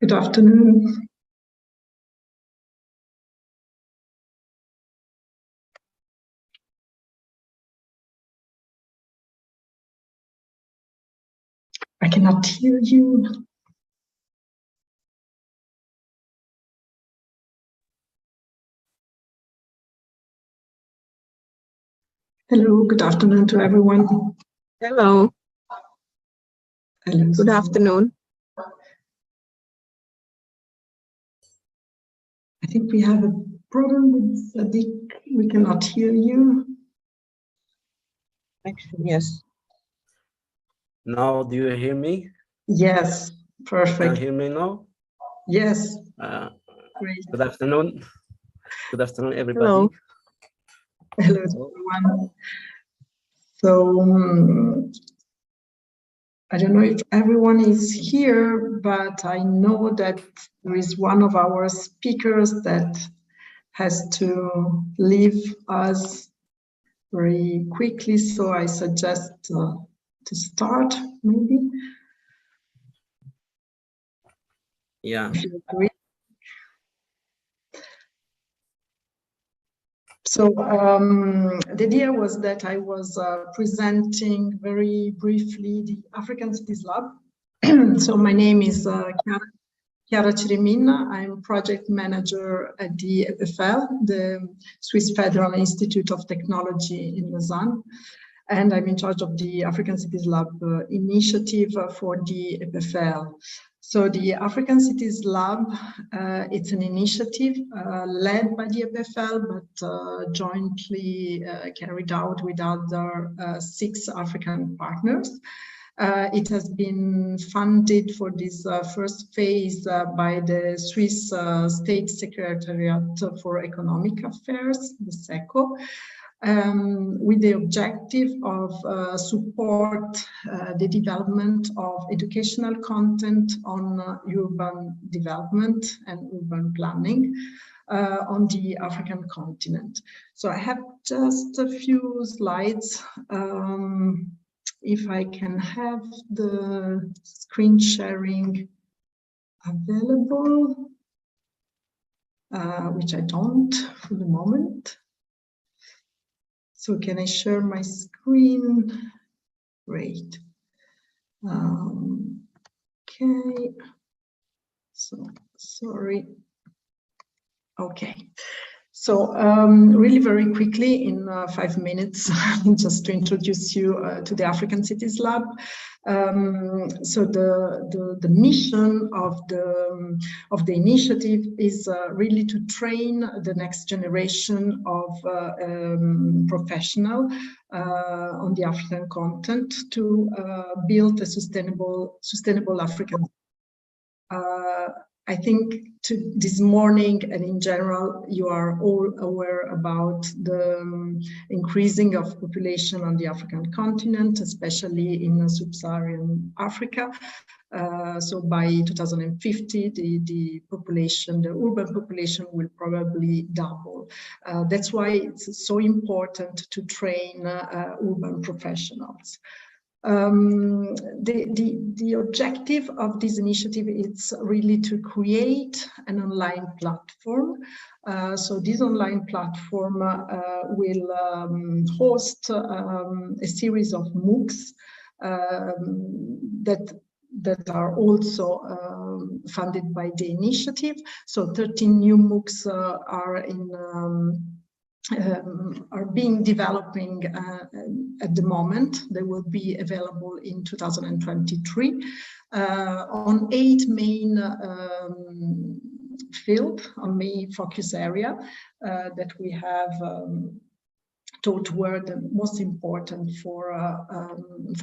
Good afternoon. I cannot hear you. Hello, good afternoon to everyone. Hello. Hello. Good afternoon. I think we have a problem with Sadiq. We cannot hear you. Actually, yes. Now, do you hear me? Yes, perfect. Can you hear me now? Yes. Great. Good afternoon. Good afternoon, everybody. Hello. Hello to everyone. So, I don't know if everyone is here, but I know that there is one of our speakers that has to leave us very quickly, so I suggest to start, maybe. Yeah. If you agree. So the idea was that I was presenting very briefly the African Cities Lab. So my name is Chiara Cirimina. I'm project manager at the EPFL, the Swiss Federal Institute of Technology in Lausanne. And I'm in charge of the African Cities Lab initiative for the EPFL. So the African Cities Lab, it's an initiative led by the EPFL, but jointly carried out with other 6 African partners. It has been funded for this first phase by the Swiss State Secretariat for Economic Affairs, the SECO, with the objective of support the development of educational content on urban development and urban planning on the African continent. So I have just a few slides. If I can have the screen sharing available, which I don't for the moment. So can I share my screen? Great. Okay. So sorry. Okay. So really very quickly in 5 minutes, just to introduce you to the African Cities Lab. So the mission of the initiative is really to train the next generation of professional on the African continent to build a sustainable African. I think this morning and in general, you are all aware about the increasing of population on the African continent, especially in sub-Saharan Africa. So by 2050, the population, the urban population will probably double. That's why it's so important to train urban professionals. The objective of this initiative is really to create an online platform. So this online platform will host a series of MOOCs that are also funded by the initiative. So 13 new MOOCs are being developing at the moment. They will be available in 2023 on 8 main fields, on main focus area that we have thought were the most important for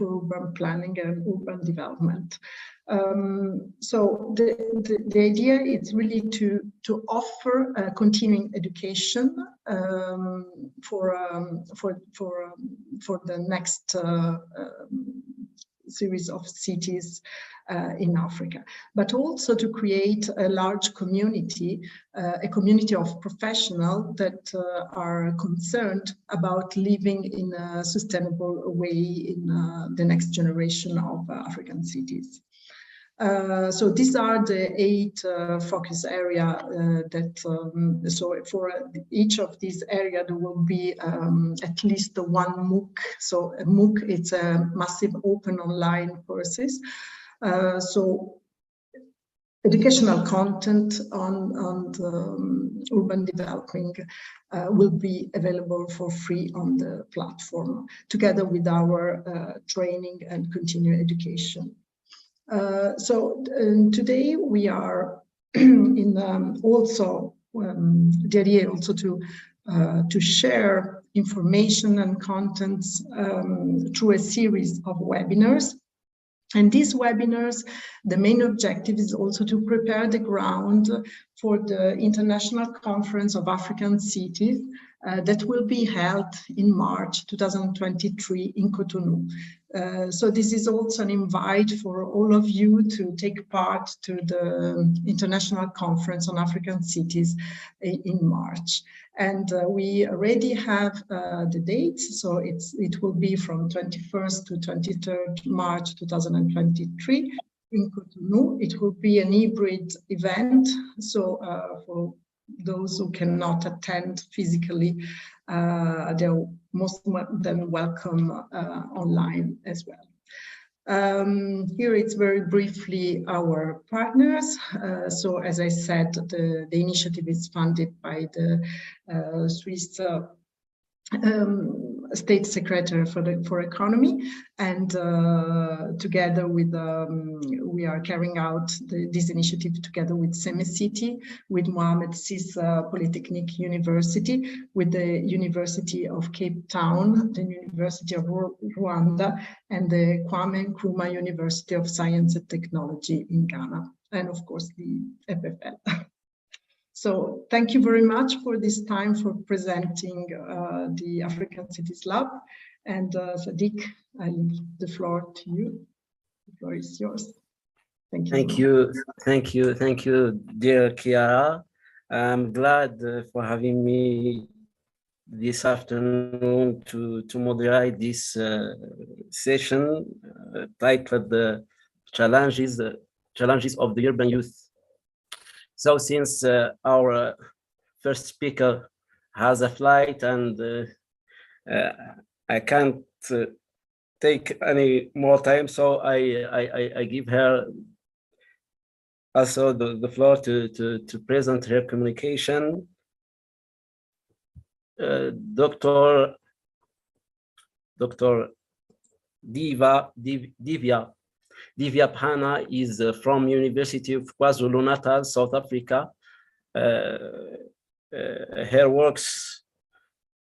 urban planning and urban development. So the idea is really to offer continuing education for the next series of cities in Africa, but also to create a large community, a community of professionals that are concerned about living in a sustainable way in the next generation of African cities. So these are the 8 focus area so for each of these areas there will be at least one MOOC. So a MOOC, it's a massive open online courses. So educational content on urban developing will be available for free on the platform, together with our training and continuing education. So today we are in also the idea also to share information and contents through a series of webinars. And these webinars, the main objective is also to prepare the ground for the International Conference of African Cities that will be held in March 2023 in Cotonou. So this is also an invite for all of you to take part to the International Conference on African Cities in March. And we already have the dates, so it will be from 21st to 23rd March 2023 in Cotonou. It will be an hybrid event, so for those who cannot attend physically, they're most than welcome online as well. Here it's very briefly our partners. So as I said, the initiative is funded by the Swiss State Secretary for Economy, and together with we are carrying out this initiative together with Semicity, with Mohamed VI Polytechnic University, with the University of Cape Town, the University of Rwanda, and the Kwame Nkrumah University of Science and Technology in Ghana, and of course the FFL. So thank you very much for this time for presenting the African Cities Lab. And Sadiq, I leave the floor to you. The floor is yours. Thank you. Thank you, dear Chiara. I'm glad for having me this afternoon to moderate this session titled "The Challenges of the Urban Youth." So since our first speaker has a flight and I can't take any more time, so I give her also the floor to present her communication. Dr. Divya Phana is from University of KwaZulu-Natal, South Africa. Her works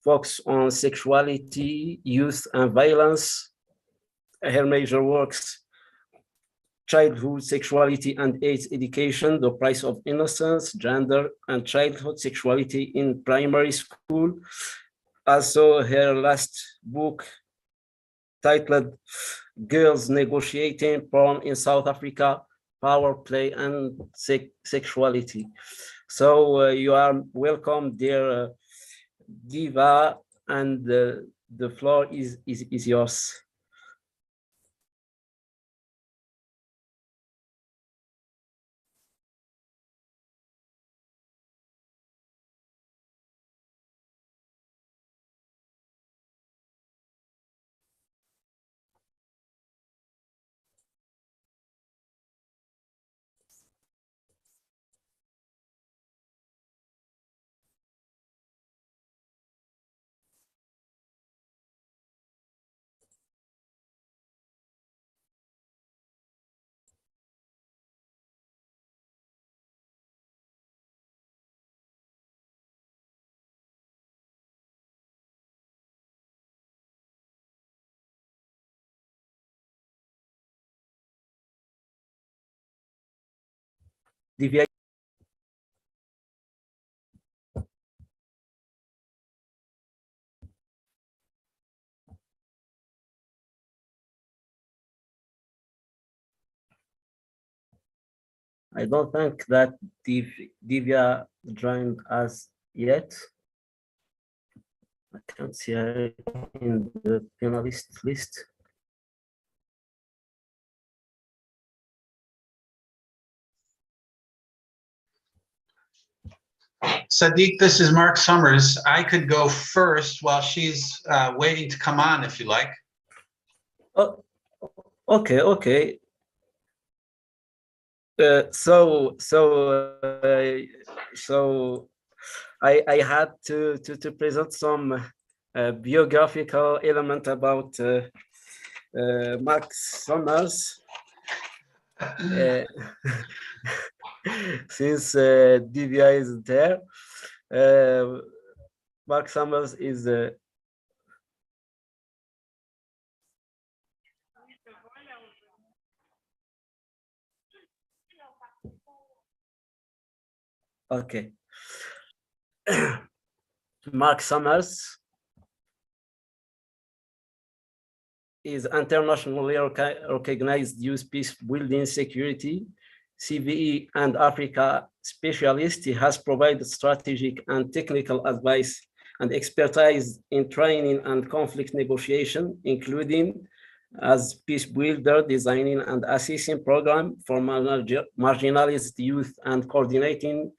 focus on sexuality, youth, and violence. Her major works: childhood sexuality and AIDS education, the price of innocence, gender and childhood sexuality in primary school. Also, her last book, titled Girls Negotiating Porn in South Africa, Power Play and Sexuality. So you are welcome, dear Diva, and the floor is yours. Divya. I don't think that Divya joined us yet. I can't see her in the panelist list. Sadiq, this is Mark Summers. I could go first while she's waiting to come on, if you like. Oh, okay, okay. So I had to present some biographical element about Max Summers. Since Divya is there, Mark Summers is okay. Mark Summers is internationally recognized youth peace building security, CVE and Africa specialist. He has provided strategic and technical advice and expertise in training and conflict negotiation, including as peace builder, designing and assessing program for marginalized youth and coordinating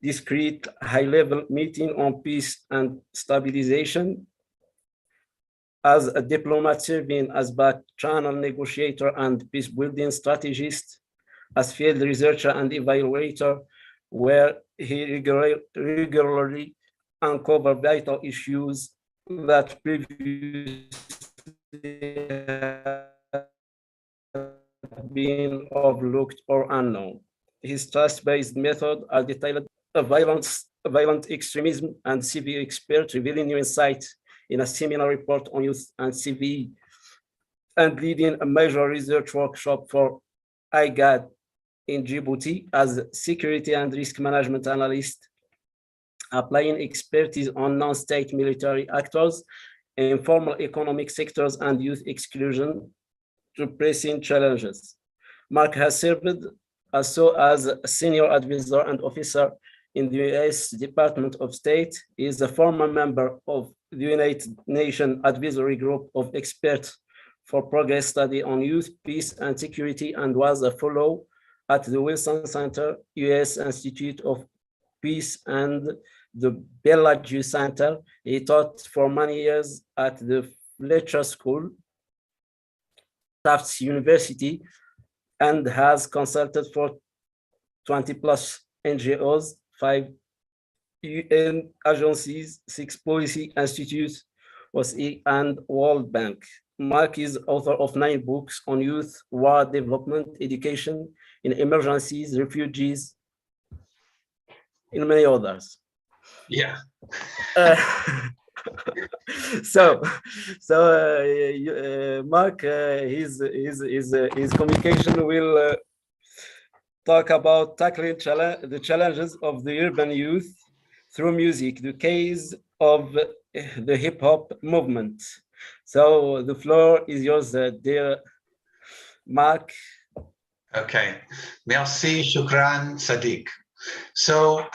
discrete high-level meeting on peace and stabilization. As a diplomat serving as back channel negotiator and peace building strategist, as field researcher and evaluator, where he regularly uncovered vital issues that previously been overlooked or unknown. His trust-based method are detailed violent extremism and civil expert, revealing new insights in a seminar report on youth and CVE, and leading a major research workshop for IGAD in Djibouti as security and risk management analyst, applying expertise on non-state military actors, informal economic sectors, and youth exclusion to pressing challenges. Mark has served also as a senior advisor and officer in the US Department of State. He is a former member of the United Nations Advisory Group of Experts for Progress Study on Youth, Peace and Security, and was a fellow at the Wilson Center, US Institute of Peace, and the Bellagio Center. He taught for many years at the Fletcher School, Tufts University, and has consulted for 20 plus NGOs, 5 UN agencies, 6 policy institutes, and World Bank. Mark is author of 9 books on youth, war, development, education, in emergencies, refugees, and many others. Yeah. Mark, his communication will talk about tackling the challenges of the urban youth through music, the case of the hip hop movement. So the floor is yours, dear Mark. Okay. Merci, shukran, Sadiq. So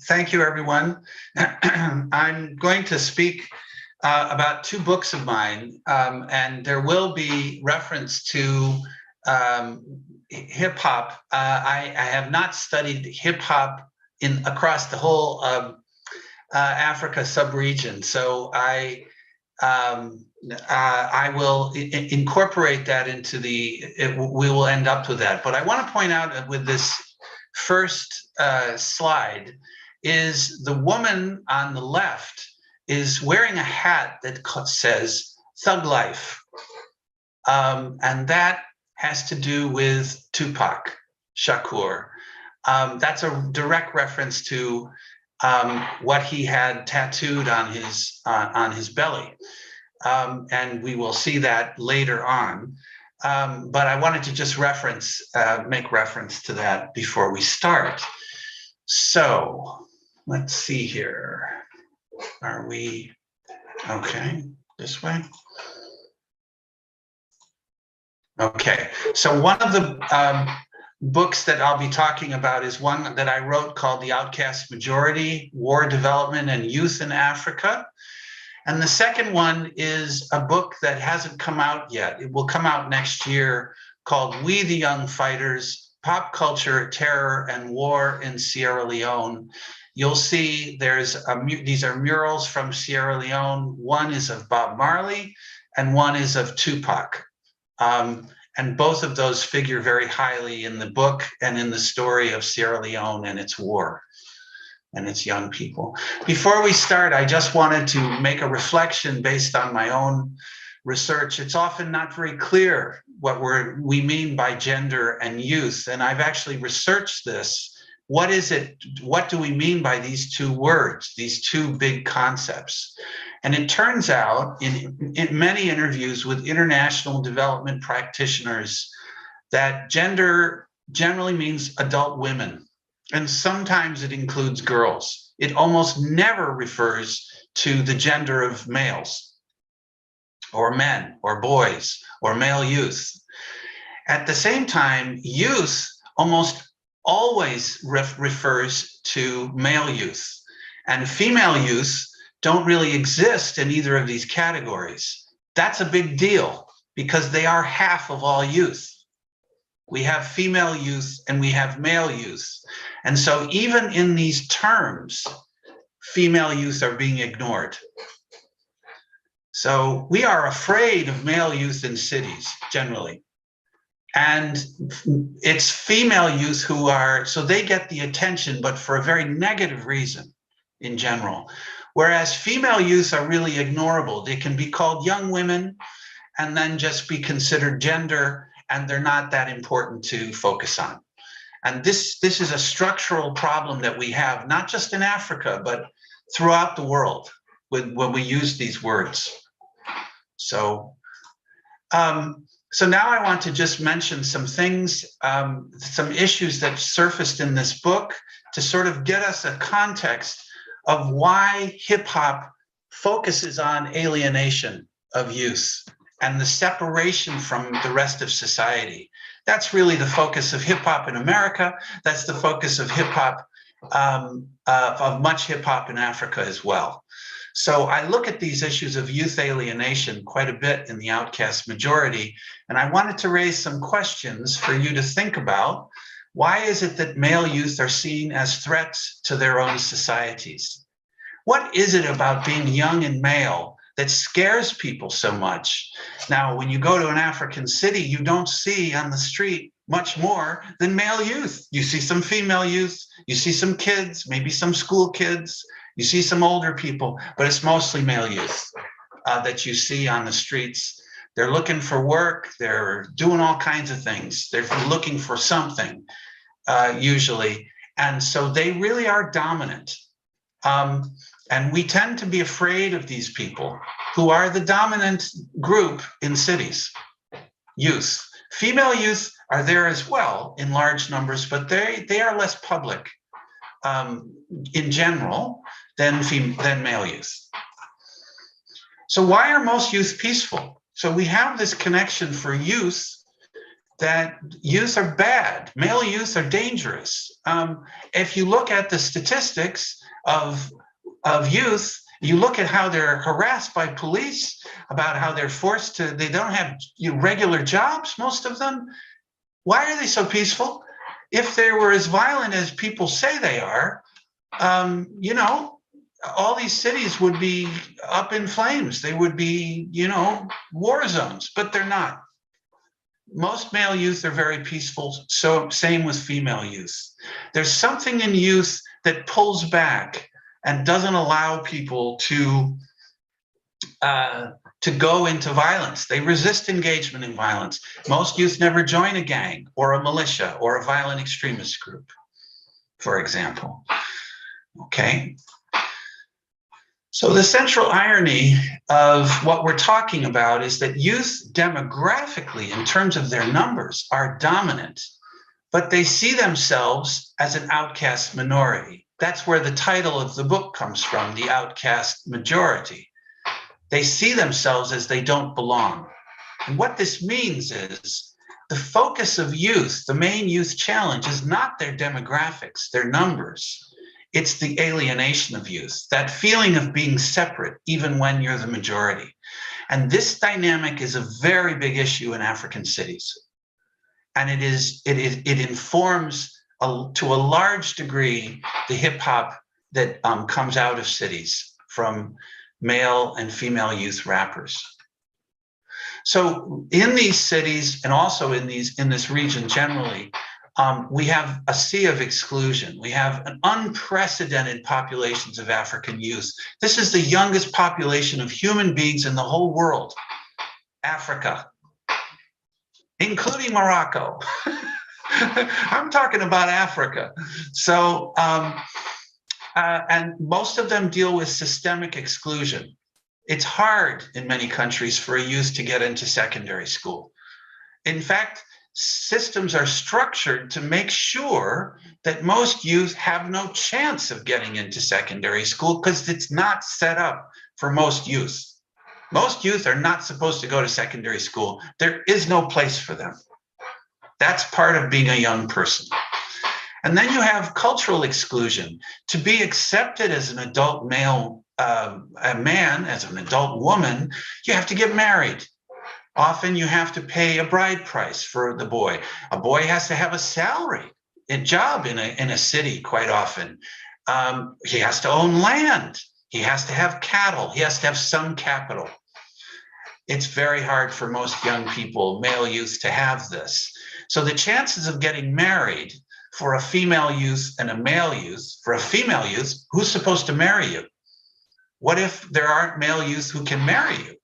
thank you, everyone. I'm going to speak about 2 books of mine, and there will be reference to hip hop. I have not studied hip hop across the whole Africa subregion, so I will incorporate that into we will end up with that. But I want to point out with this first slide is the woman on the left is wearing a hat that says Thug Life. And that has to do with Tupac Shakur. That's a direct reference to what he had tattooed on his belly. And we will see that later on. But I wanted to just make reference to that before we start. So let's see here. Are we okay? This way? Okay. So one of the books that I'll be talking about is one that I wrote called The Outcast Majority, War, Development, and Youth in Africa. And the second one is a book that hasn't come out yet. It will come out next year, called We the Young Fighters, Pop Culture, Terror, and War in Sierra Leone. you'll see these are murals from Sierra Leone. One is of Bob Marley and one is of Tupac. And both of those figure very highly in the book and in the story of Sierra Leone and its war and its young people. Before we start, I just wanted to make a reflection based on my own research. It's often not very clear what we mean by gender and youth, and I've actually researched this. What is it? What do we mean by these two words, these two big concepts? And it turns out in many interviews with international development practitioners that gender generally means adult women, and sometimes it includes girls. It almost never refers to the gender of males or men or boys or male youth. At the same time, youth almost always refers to male youth, and female youth don't really exist in either of these categories. That's a big deal because they are half of all youth. We have female youth and we have male youth. And so even in these terms, female youth are being ignored. So we are afraid of male youth in cities generally. And it's female youth who are, so they get the attention, but for a very negative reason in general. Whereas female youth are really ignorable. They can be called young women and then just be considered gender, and they're not that important to focus on. And this is a structural problem that we have, not just in Africa, but throughout the world when we use these words. So now I want to just mention some things, some issues that surfaced in this book to sort of get us a context of why hip hop focuses on alienation of youth and the separation from the rest of society. That's really the focus of hip hop in America. That's the focus of hip hop, of much hip hop in Africa as well. So I look at these issues of youth alienation quite a bit in the Outcast Majority, and I wanted to raise some questions for you to think about. Why is it that male youth are seen as threats to their own societies? What is it about being young and male that scares people so much? Now, when you go to an African city, you don't see on the street much more than male youth. You see some female youth, you see some kids, maybe some school kids, you see some older people, but it's mostly male youth that you see on the streets. They're looking for work, they're doing all kinds of things. They're looking for something, usually. And so they really are dominant. And we tend to be afraid of these people who are the dominant group in cities, youth. Female youth are there as well in large numbers, but they are less public in general than male youth. So why are most youth peaceful? So we have this connection for youth, that youth are bad, male youth are dangerous. If you look at the statistics of youth, you look at how they're harassed by police, about how they're forced to, they don't have regular jobs, most of them. Why are they so peaceful? If they were as violent as people say they are, all these cities would be up in flames. They would be, war zones, but they're not. Most male youth are very peaceful, so same with female youth. There's something in youth that pulls back and doesn't allow people to go into violence. They resist engagement in violence. Most youth never join a gang or a militia or a violent extremist group, for example. Okay. So the central irony of what we're talking about is that youth demographically, in terms of their numbers, are dominant, but they see themselves as an outcast minority. That's where the title of the book comes from, The Outcast Majority. They see themselves as they don't belong. And what this means is the focus of youth, the main youth challenge, is not their demographics, their numbers. It's the alienation of youth, that feeling of being separate, even when you're the majority. And this dynamic is a very big issue in African cities. And it informs to a large degree the hip hop that comes out of cities from male and female youth rappers. So in these cities and also in this region generally, we have a sea of exclusion. We have an unprecedented populations of African youth. This is the youngest population of human beings in the whole world, Africa, including Morocco. I'm talking about Africa. So, and most of them deal with systemic exclusion. It's hard in many countries for a youth to get into secondary school. In fact, systems are structured to make sure that most youth have no chance of getting into secondary school because it's not set up for most youth. Most youth are not supposed to go to secondary school. There is no place for them. That's part of being a young person. And then you have cultural exclusion. To be accepted as an adult male, a man, as an adult woman, you have to get married. Often you have to pay a bride price for the boy. A boy has to have a salary, a job in a city quite often. He has to own land. He has to have cattle. He has to have some capital. It's very hard for most young people, male youth, to have this. So the chances of getting married for a female youth and a male youth, for a female youth, who's supposed to marry you? What if there aren't male youth who can marry you?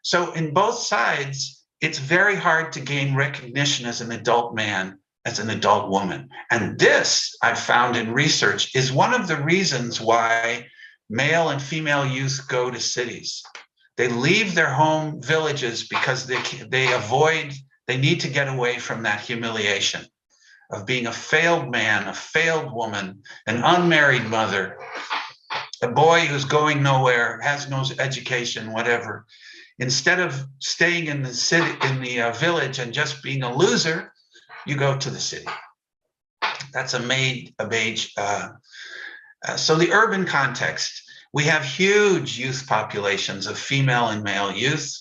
So in both sides, it's very hard to gain recognition as an adult man, as an adult woman. And this, I've found in research, is one of the reasons why male and female youth go to cities. They leave their home villages because they need to get away from that humiliation of being a failed man, a failed woman, an unmarried mother, a boy who's going nowhere, has no education, whatever. Instead of staying in the city, in the village and just being a loser, you go to the city. That's a age. So the urban context, we have huge youth populations of female and male youth.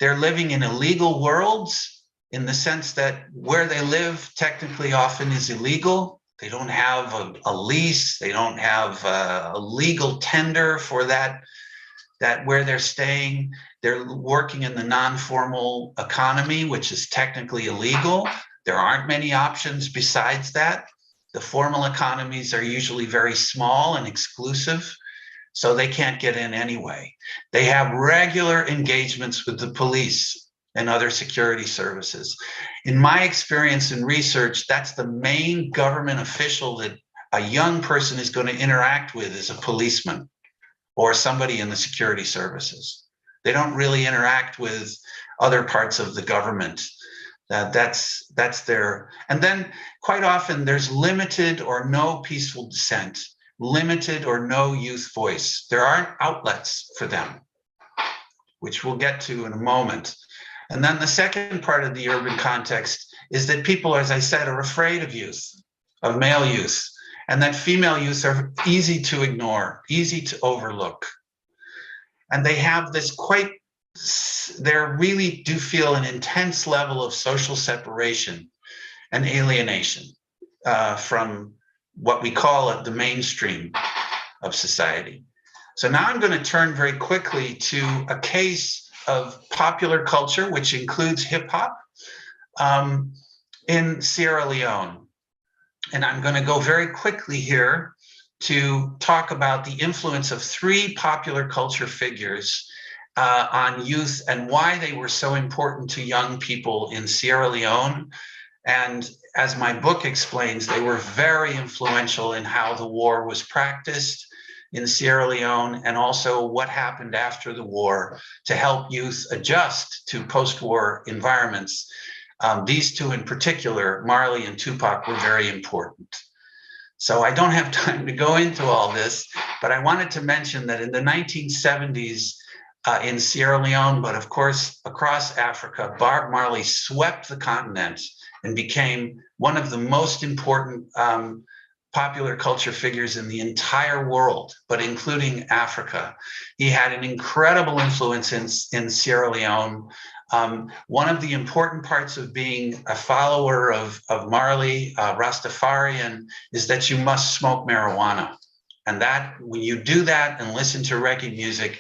They're living in illegal worlds in the sense that where they live technically often is illegal. They don't have a lease. They don't have a legal tender for that where they're staying. They're working in the non-formal economy, which is technically illegal. There aren't many options besides that. The formal economies are usually very small and exclusive, so they can't get in anyway. They have regular engagements with the police and other security services. In my experience in research, that's the main government official that a young person is going to interact with is a policeman or somebody in the security services. They don't really interact with other parts of the government. That's their, and then quite often there's limited or no peaceful dissent, limited or no youth voice. There aren't outlets for them, which we'll get to in a moment. And then the second part of the urban context is that people, as I said, are afraid of youth, of male youth, and that female youth are easy to ignore, easy to overlook. And they have this they really do feel an intense level of social separation and alienation from what we call the mainstream of society. So now I'm going to turn very quickly to a case of popular culture, which includes hip hop in Sierra Leone. And I'm going to go very quickly here to talk about the influence of 3 popular culture figures on youth and why they were so important to young people in Sierra Leone. And as my book explains, they were very influential in how the war was practiced in Sierra Leone and also what happened after the war to help youth adjust to post-war environments. These 2 in particular, Marley and Tupac, were very important. So I don't have time to go into all this, but I wanted to mention that in the 1970s in Sierra Leone, but of course across Africa, Bob Marley swept the continent and became one of the most important popular culture figures in the entire world, but including Africa. He had an incredible influence in Sierra Leone. One of the important parts of being a follower of Marley, Rastafarian, is that you must smoke marijuana. And that when you do that and listen to reggae music,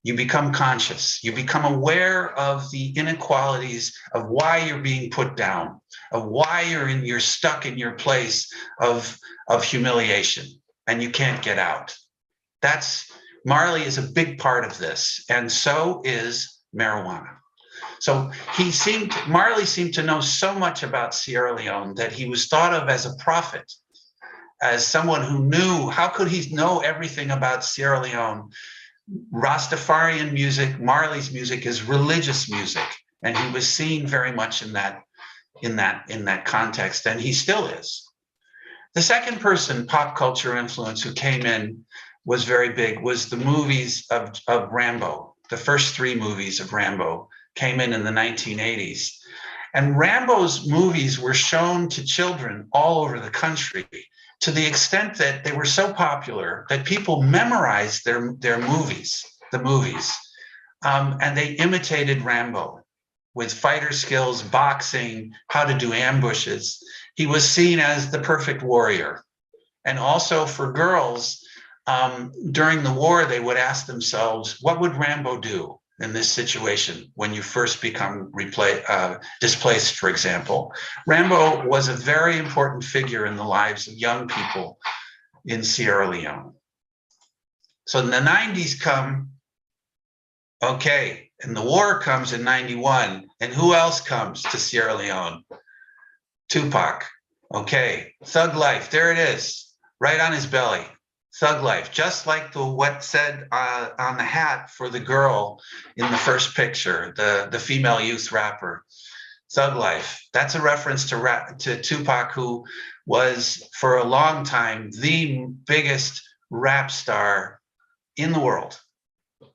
you become conscious. You become aware of the inequalities of why you're being put down, of why you're stuck in your place of humiliation and you can't get out. Marley is a big part of this, and so is marijuana. So Marley seemed to know so much about Sierra Leone that he was thought of as a prophet, as someone who knew. How could he know everything about Sierra Leone? Rastafarian music, Marley's music, is religious music, and he was seen very much in that context, and he still is. The second person, pop culture influence, who came in was very big, was the movies of Rambo. The first 3 movies of Rambo came in the 1980s. And Rambo's movies were shown to children all over the country, to the extent that they were so popular that people memorized their movies, and they imitated Rambo with fighter skills, boxing, how to do ambushes. He was seen as the perfect warrior. And also for girls, during the war, they would ask themselves, what would Rambo do in this situation when you first become displaced, for example? Rambo was a very important figure in the lives of young people in Sierra Leone. So in the 90s come, okay, and the war comes in 91, and who else comes to Sierra Leone? Tupac. Okay, Thug Life, there it is, right on his belly. Thug Life, just like what said on the hat for the girl in the first picture, the female youth rapper. Thug Life, that's a reference to Tupac, who was for a long time the biggest rap star in the world.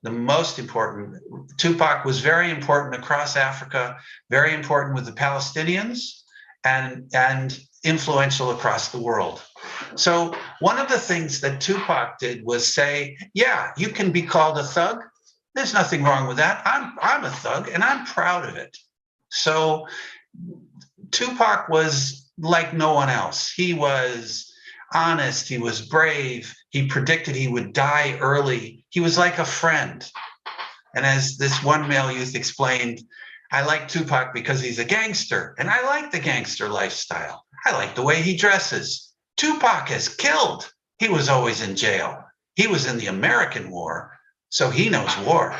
The most important. Tupac was very important across Africa, very important with the Palestinians, and influential across the world. So one of the things that Tupac did was say, yeah, you can be called a thug. There's nothing wrong with that. I'm a thug and I'm proud of it. So Tupac was like no one else. He was honest. He was brave. He predicted he would die early. He was like a friend. And as this one male youth explained, I like Tupac because he's a gangster, and I like the gangster lifestyle. I like the way he dresses. Tupac has killed. He was always in jail. He was in the American war, so he knows war.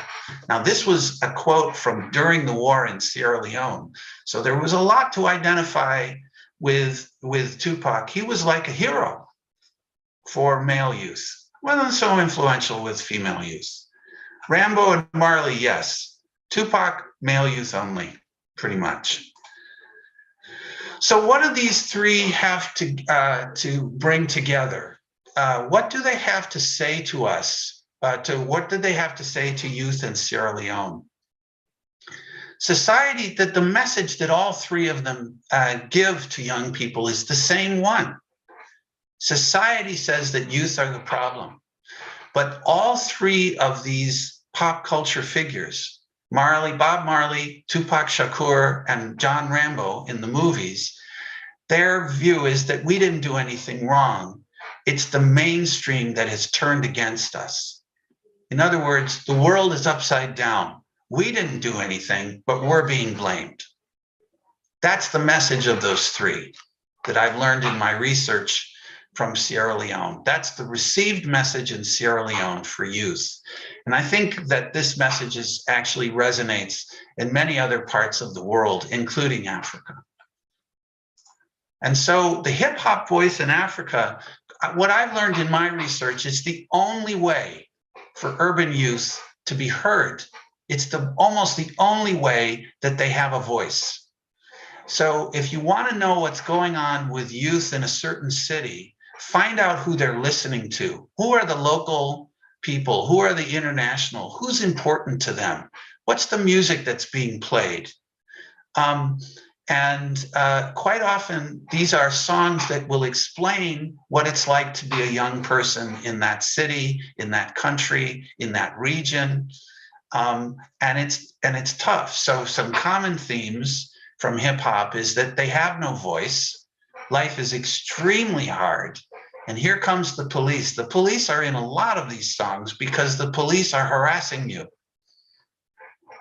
Now, this was a quote from during the war in Sierra Leone. So there was a lot to identify with Tupac. He was like a hero for male youth. Wasn't so influential with female youth. Rambo and Marley, yes. Tupac, male youth only, pretty much. So what do these 3 have to bring together? What do they have to say to us? What did they have to say to youth in Sierra Leone? Society, that the message that all 3 of them give to young people is the same one. Society says that youth are the problem, but all 3 of these pop culture figures, Bob Marley, Tupac Shakur, and John Rambo in the movies, their view is that we didn't do anything wrong. It's the mainstream that has turned against us. In other words, the world is upside down. We didn't do anything, but we're being blamed. That's the message of those 3 that I've learned in my research from Sierra Leone. That's the received message in Sierra Leone for youth. And I think that this message actually resonates in many other parts of the world, including Africa. And so the hip hop voice in Africa, what I've learned in my research, is the only way for urban youth to be heard. It's almost the only way that they have a voice. So if you want to know what's going on with youth in a certain city, find out who they're listening to. Who are the local people? Who are the international? Who's important to them? What's the music that's being played? And quite often, these are songs that will explain what it's like to be a young person in that city, in that country, in that region. And it's tough. So some common themes from hip hop is that they have no voice. Life is extremely hard. And here comes the police. The police are in a lot of these songs because the police are harassing you.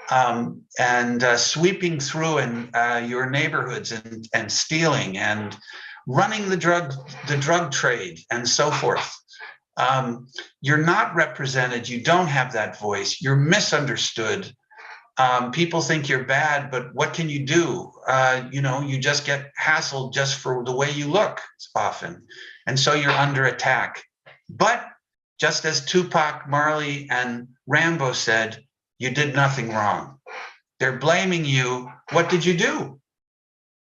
And sweeping through your neighborhoods and stealing and running the drug trade and so forth. You're not represented. You don't have that voice. You're misunderstood. People think you're bad, but what can you do? You just get hassled just for the way you look often. And so you're under attack. But just as Tupac, Marley, and Rambo said, you did nothing wrong. They're blaming you. What did you do?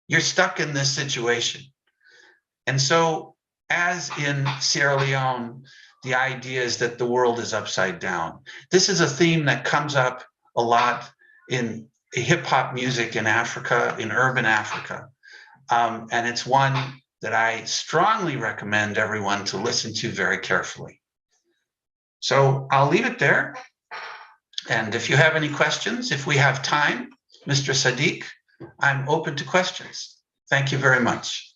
You're stuck in this situation. And so, as in Sierra Leone, the idea is that the world is upside down. This is a theme that comes up a lot in hip hop music in Africa, in urban Africa. And it's one that I strongly recommend everyone to listen to very carefully. So I'll leave it there. And if you have any questions, if we have time, Mr. Sadiq, I'm open to questions. Thank you very much.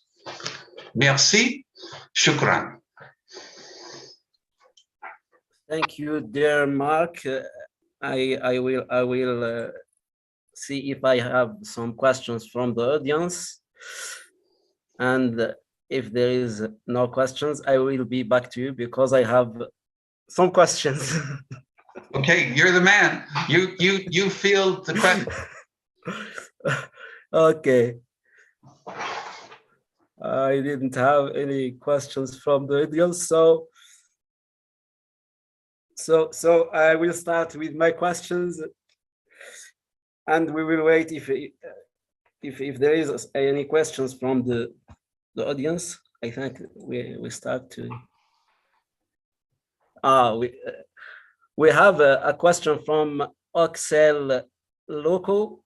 Merci. Shukran. Thank you, dear Mark. I will see if I have some questions from the audience. And if there is no questions, I will be back to you because I have some questions. Okay, you're the man. You field the question. Okay. I didn't have any questions from the audience, so I will start with my questions, and we will wait if there is any questions from the audience. I think we start to. We have a question from Oxel Loco.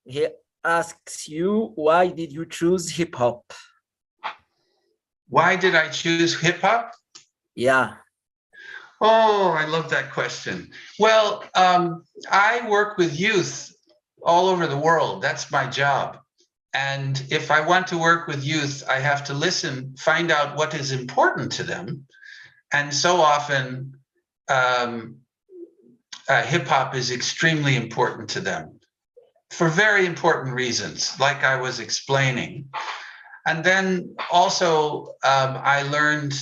He asks you, why did you choose hip hop? Why did I choose hip hop? Yeah. Oh, I love that question. Well, I work with youth all over the world. That's my job. And if I want to work with youth, I have to listen, find out what is important to them. And so often, hip hop is extremely important to them for very important reasons, like I was explaining. And then also, I learned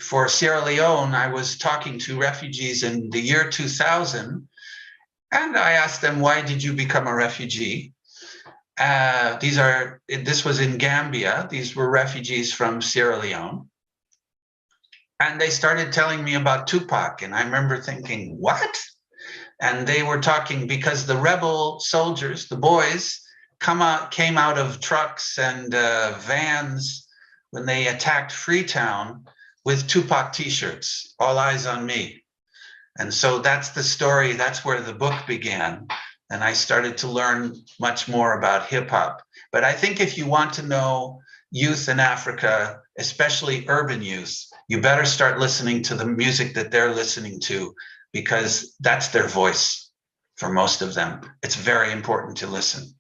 for Sierra Leone, I was talking to refugees in the year 2000, and I asked them, why did you become a refugee? This was in Gambia. These were refugees from Sierra Leone. And they started telling me about Tupac. And I remember thinking, what? And they were talking because the rebel soldiers, the boys, came out of trucks and vans when they attacked Freetown with Tupac t-shirts, All Eyes on Me. And so that's the story. That's where the book began. And I started to learn much more about hip hop. But I think if you want to know youth in Africa, especially urban youth, you better start listening to the music that they're listening to, because that's their voice for most of them. It's very important to listen.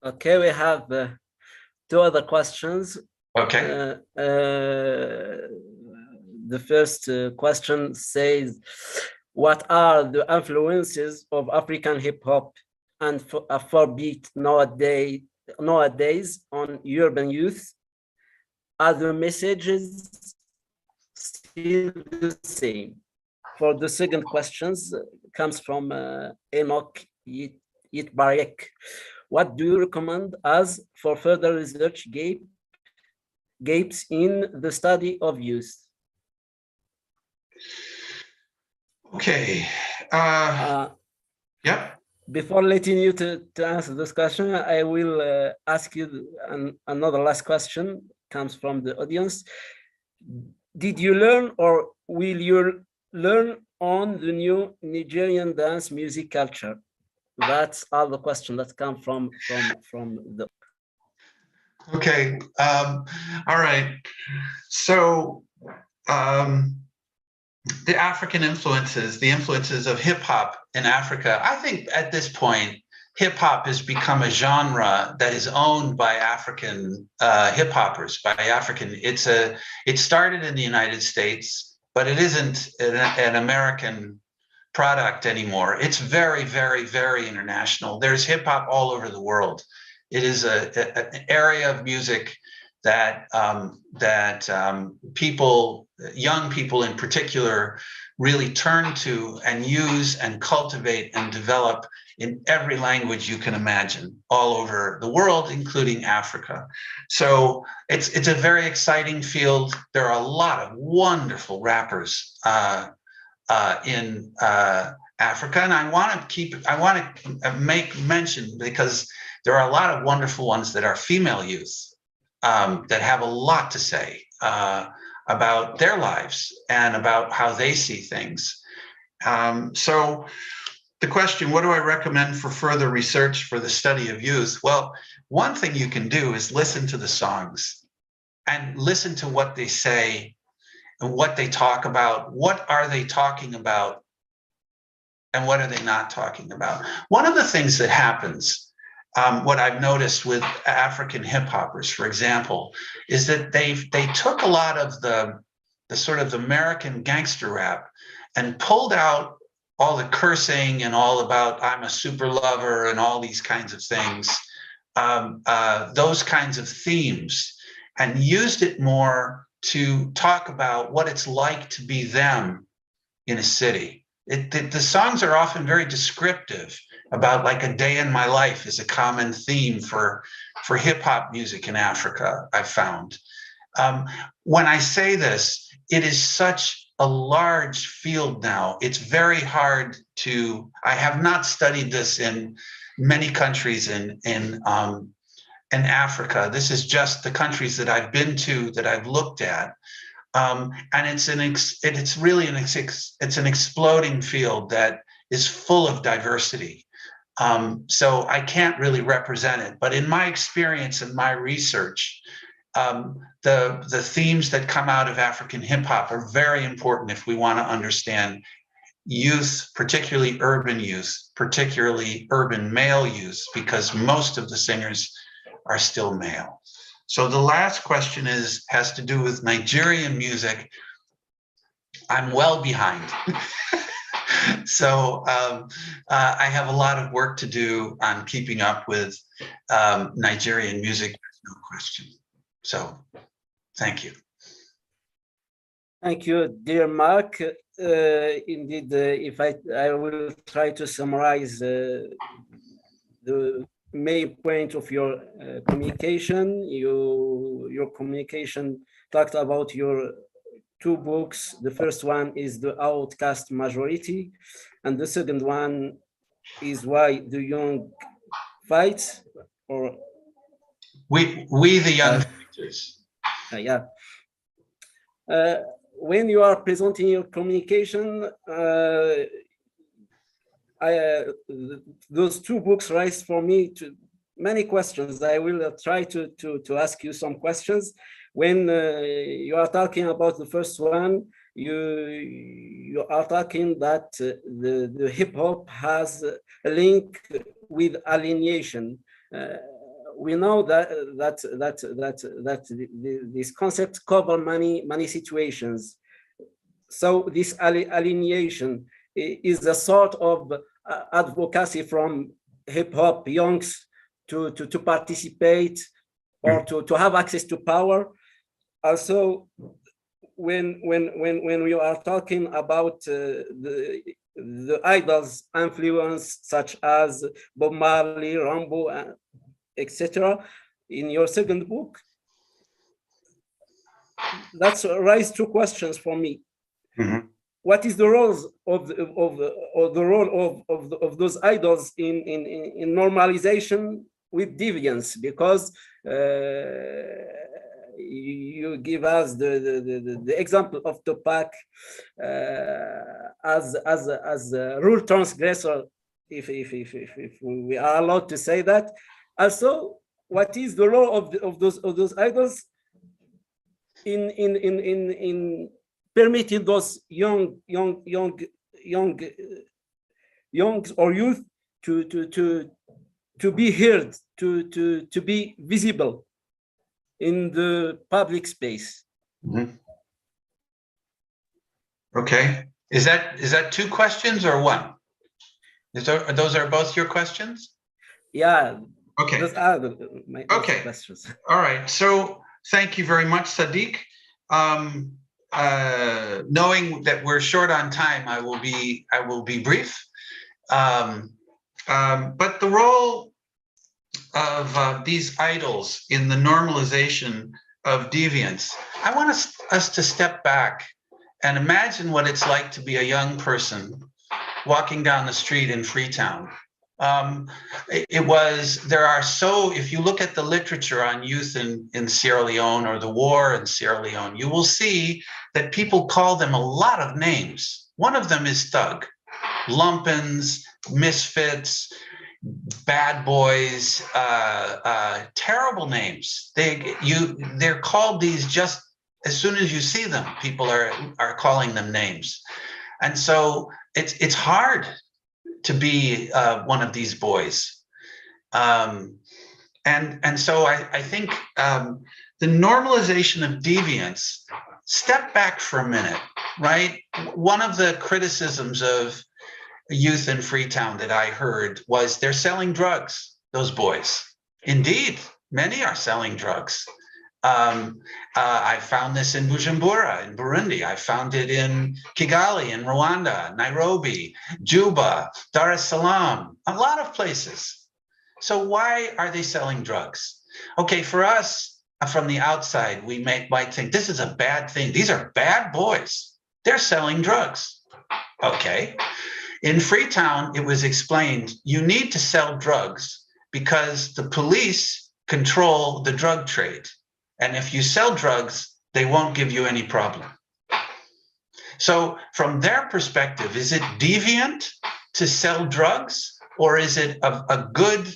Okay, we have two other questions. Okay. The first question says, what are the influences of African hip hop and Afrobeat nowadays on urban youth? Are the messages still the same? For the second questions comes from Enoch Yitbarek. What do you recommend us for further research gaps in the study of youth? Okay. Yep. Before letting you to answer this question, I will ask you another last question. Comes from the audience. Did you learn or will you learn on the new Nigerian dance music culture? That's all the questions that come from the. Okay. All right. So the African influences, the influences of hip hop in Africa. I think at this point, hip hop has become a genre that is owned by African hip hoppers, by African. It started in the United States, but it isn't an American product anymore. It's very, very, very international. There's hip hop all over the world. It is an area of music that people, young people in particular, really turn to and use and cultivate and develop in every language you can imagine all over the world, including Africa. So it's a very exciting field. There are a lot of wonderful rappers in Africa, and I want to make mention, because there are a lot of wonderful ones that are female youth that have a lot to say about their lives and about how they see things. So the question, what do I recommend for further research for the study of youth? Well, one thing you can do is listen to the songs and listen to what they say and what they talk about. What are they talking about? And what are they not talking about? One of the things that happens, what I've noticed with African hip hoppers, for example, is that they took a lot of the sort of American gangster rap and pulled out all the cursing and all about I'm a super lover and all these kinds of things, those kinds of themes, and used it more to talk about what it's like to be them in a city. The songs are often very descriptive about, like, a day in my life is a common theme for hip hop music in Africa, I've found. When I say this, it is such a large field now. It's very hard to, I have not studied this in many countries in Africa. This is just the countries that I've been to, that I've looked at. And it's an exploding field that is full of diversity. So I can't really represent it, but in my experience and my research, the themes that come out of African hip hop are very important if we want to understand youth, particularly urban youth, particularly urban male youth, because most of the singers are still male. So the last question has to do with Nigerian music. I'm well behind. So I have a lot of work to do on keeping up with Nigerian music, no question. So thank you. Thank you, dear Mark. Indeed, if I will try to summarize the main point of your communication. Your communication talked about your two books. The first one is The Outcast Majority, and the second one is Why the Young Fight, or We the young fighters. yeah. When you are presenting your communication, those two books raise for me to many questions. I will try to ask you some questions. When you are talking about the first one, you are talking that the hip hop has a link with alienation. We know that this concept covers many situations. So this alienation is a sort of advocacy from hip hop youngs to participate or to have access to power. Also, when we are talking about the idols' influence, such as Bob Marley, Rambo, etc., in your second book, that's raised two questions for me. Mm-hmm. What is the roles of those idols in normalization with deviance? Because you give us the example of Tupac as a rule transgressor, if we are allowed to say that. Also, what is the role of those idols in permitting those young or youth to be heard, to be visible in the public space? Mhm. Okay, is that two questions or one? Those are both your questions? Yeah. Okay. Those are my Okay. questions. All right, so thank you very much, Sadiq. Knowing that we're short on time, I will be brief. But the role of these idols in the normalization of deviance, I want us to step back and imagine what it's like to be a young person walking down the street in Freetown. If you look at the literature on youth in Sierra Leone or the war in Sierra Leone, you will see that people call them a lot of names. One of them is thug, lumpens, misfits, bad boys, terrible names. They're called these just as soon as you see them. People are calling them names, and so it's hard to be one of these boys. And so I think the normalization of deviance, step back for a minute, right? One of the criticisms of youth in Freetown that I heard was they're selling drugs, those boys. Indeed, many are selling drugs. I found this in Bujumbura, in Burundi. I found it in Kigali, in Rwanda, Nairobi, Juba, Dar es Salaam, a lot of places. So why are they selling drugs? Okay, for us, from the outside, we might think this is a bad thing. These are bad boys. They're selling drugs. Okay. In Freetown, it was explained, you need to sell drugs because the police control the drug trade. And if you sell drugs, they won't give you any problem. So from their perspective, is it deviant to sell drugs, or is it a good,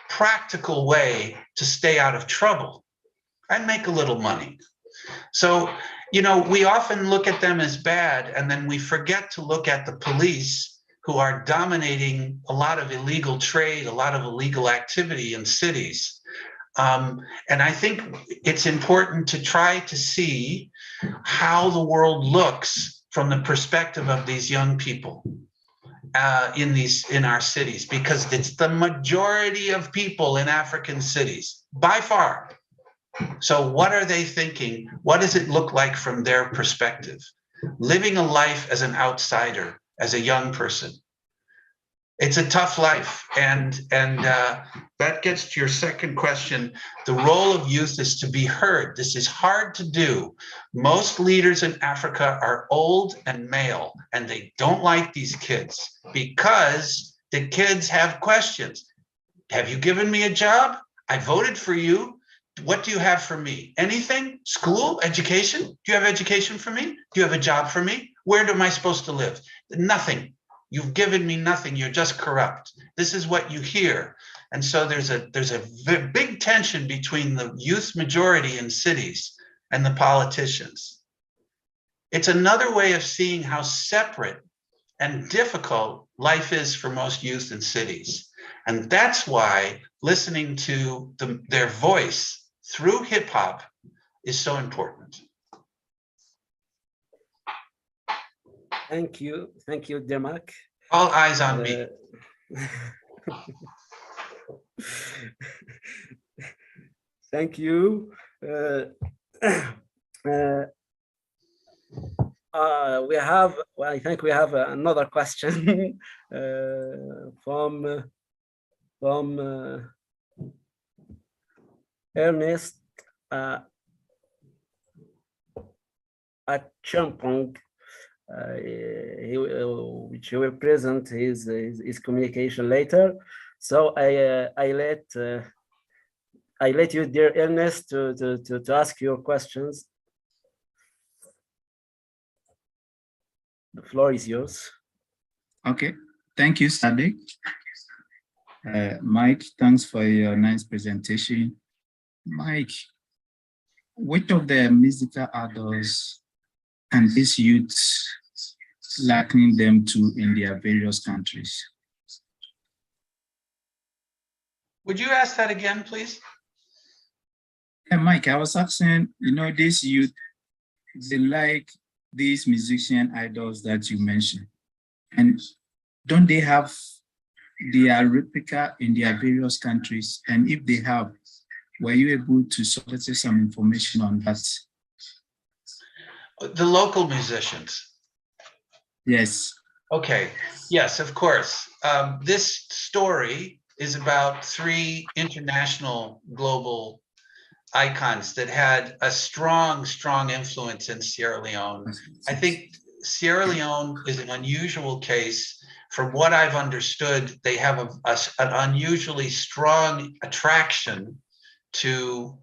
practical way to stay out of trouble and make a little money? So, we often look at them as bad, and then we forget to look at the police who are dominating a lot of illegal trade, a lot of illegal activity in cities. And I think it's important to try to see how the world looks from the perspective of these young people in our cities, because it's the majority of people in African cities, by far. So what are they thinking? What does it look like from their perspective? Living a life as an outsider, as a young person. It's a tough life, and that gets to your second question. The role of youth is to be heard. This is hard to do. Most leaders in Africa are old and male, and they don't like these kids because the kids have questions. Have you given me a job? I voted for you. What do you have for me? Anything? School? Education? Do you have education for me? Do you have a job for me? Where am I supposed to live? Nothing. You've given me nothing. You're just corrupt. This is what you hear. And so there's a big tension between the youth majority in cities and the politicians. It's another way of seeing how separate and difficult life is for most youth in cities. And that's why listening to their voice through hip hop is so important. Thank you, Demak. All eyes on me. Thank you. I think we have another question from Ernest at Champong. Which he will present his communication later. So I I let you, dear Ernest, to ask your questions. The floor is yours. Okay, thank you, Sadiq. Mike, thanks for your nice presentation. Mike, which of the musical adults and these youths lacking them to in their various countries? Would you ask that again, please? Yeah, Mike, I was asking, you know, these youth, they like these musician idols that you mentioned, and don't they have their replica in their various countries? And if they have, were you able to solicit some information on that? The local musicians. Yes. Okay, yes, of course. This story is about 3 international global icons that had a strong influence in Sierra Leone. I think Sierra Leone is an unusual case. From what I've understood, they have an unusually strong attraction to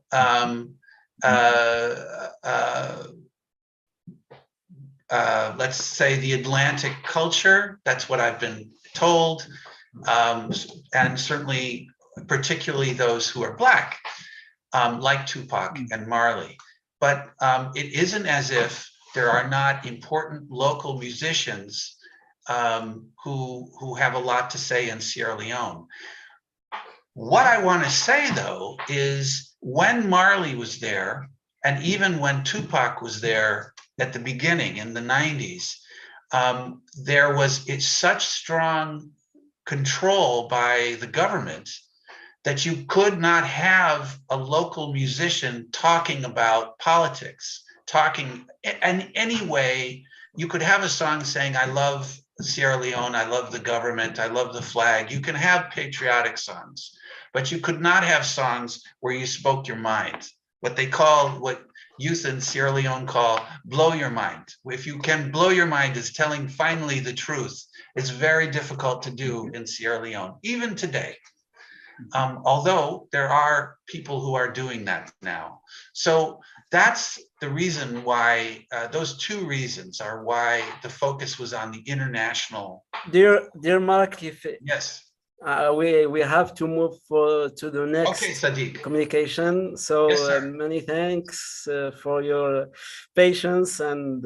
let's say the Atlantic culture. That's what I've been told, and certainly particularly those who are Black, like Tupac and Marley. But it isn't as if there are not important local musicians who have a lot to say in Sierra Leone. What I want to say, though, is when Marley was there, and even when Tupac was there at the beginning in the 90s, there was such strong control by the government that you could not have a local musician talking about politics, talking in any way. You could have a song saying, I love Sierra Leone, I love the government, I love the flag. You can have patriotic songs, but you could not have songs where you spoke your mind, what youth in Sierra Leone call blow your mind. If you can blow your mind is telling finally the truth. It's very difficult to do in Sierra Leone, even today. Although there are people who are doing that now. So that's the reason why, those 2 reasons are why the focus was on the international. Dear Mark, Yes. We have to move to the next Sadiq. communication. So Yes, many thanks for your patience and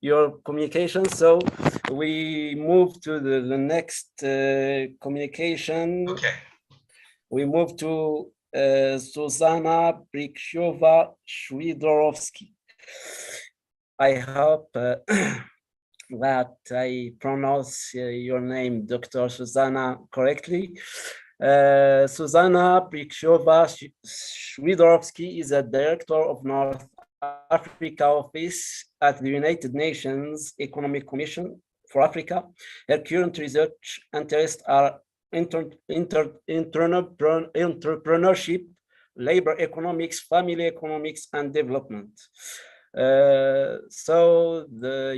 your communication. So we move to the next communication. Okay. We move to Zuzana Briksiova-Szwidorowski. I hope that I pronounce your name, Dr. Susanna, correctly. Zuzana Briksiova-Szwidorowski is a director of North Africa Office at the United Nations Economic Commission for Africa. Her current research interests are entrepreneurship, labor economics, family economics, and development.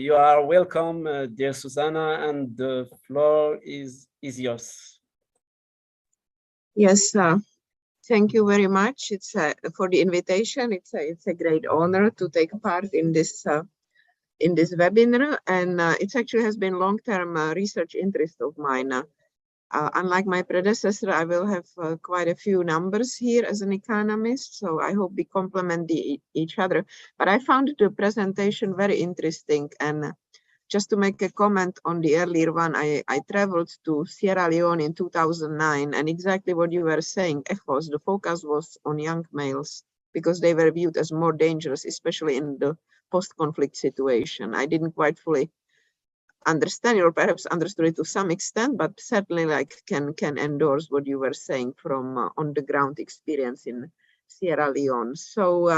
You are welcome, dear Susanna, and the floor is yours. Yes, thank you very much. It's for the invitation. It's a great honor to take part in this webinar, and it actually has been long-term research interest of mine. Unlike my predecessor, I will have quite a few numbers here as an economist, so I hope we complement each other. But I found the presentation very interesting, and just to make a comment on the earlier one, I traveled to Sierra Leone in 2009, and exactly what you were saying echoes. The focus was on young males because they were viewed as more dangerous, especially in the post-conflict situation. I didn't quite fully understand it, or perhaps understood it to some extent, but certainly can endorse what you were saying from on the ground experience in Sierra Leone. So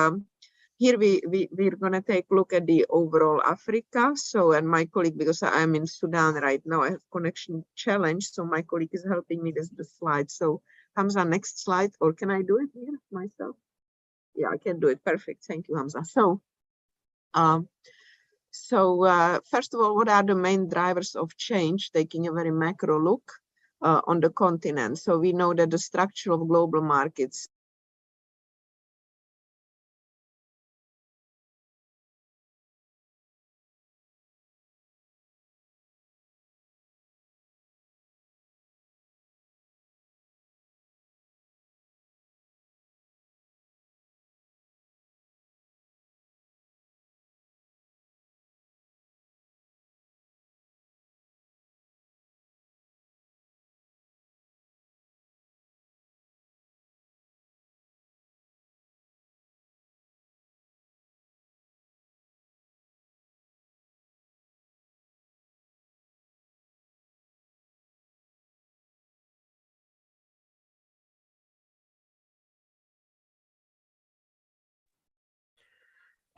here we're going to take a look at the overall Africa. So, and my colleague, because I'm in Sudan right now, I have connection challenge, so my colleague is helping me with the slide. So Hamza, next slide, or can I do it here myself? Yeah, I can do it. Perfect. Thank you, Hamza. So first of all, what are the main drivers of change, taking a very macro look on the continent? So we know that the structure of global markets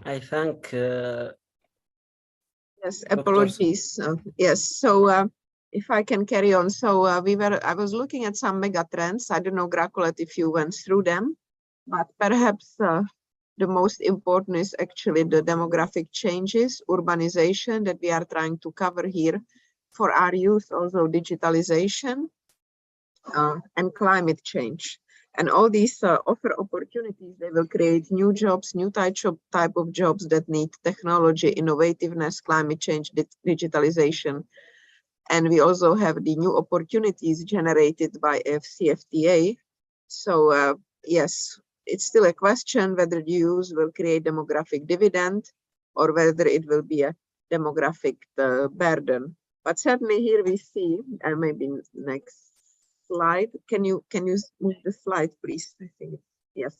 I think Yes, apologies. Yes, so if I can carry on. So I was looking at some mega trends. I don't know, Gracolet, if you went through them, but perhaps the most important is actually the demographic changes, urbanization that we are trying to cover here. For our youth, also digitalization and climate change. And all these offer opportunities. They will create new jobs, new type of jobs that need technology, innovativeness, climate change, digitalization. And we also have the new opportunities generated by CFTA. So yes, it's still a question whether the use will create demographic dividend or whether it will be a demographic burden. But certainly here we see, maybe next slide. Can you move the slide, please? I think yes.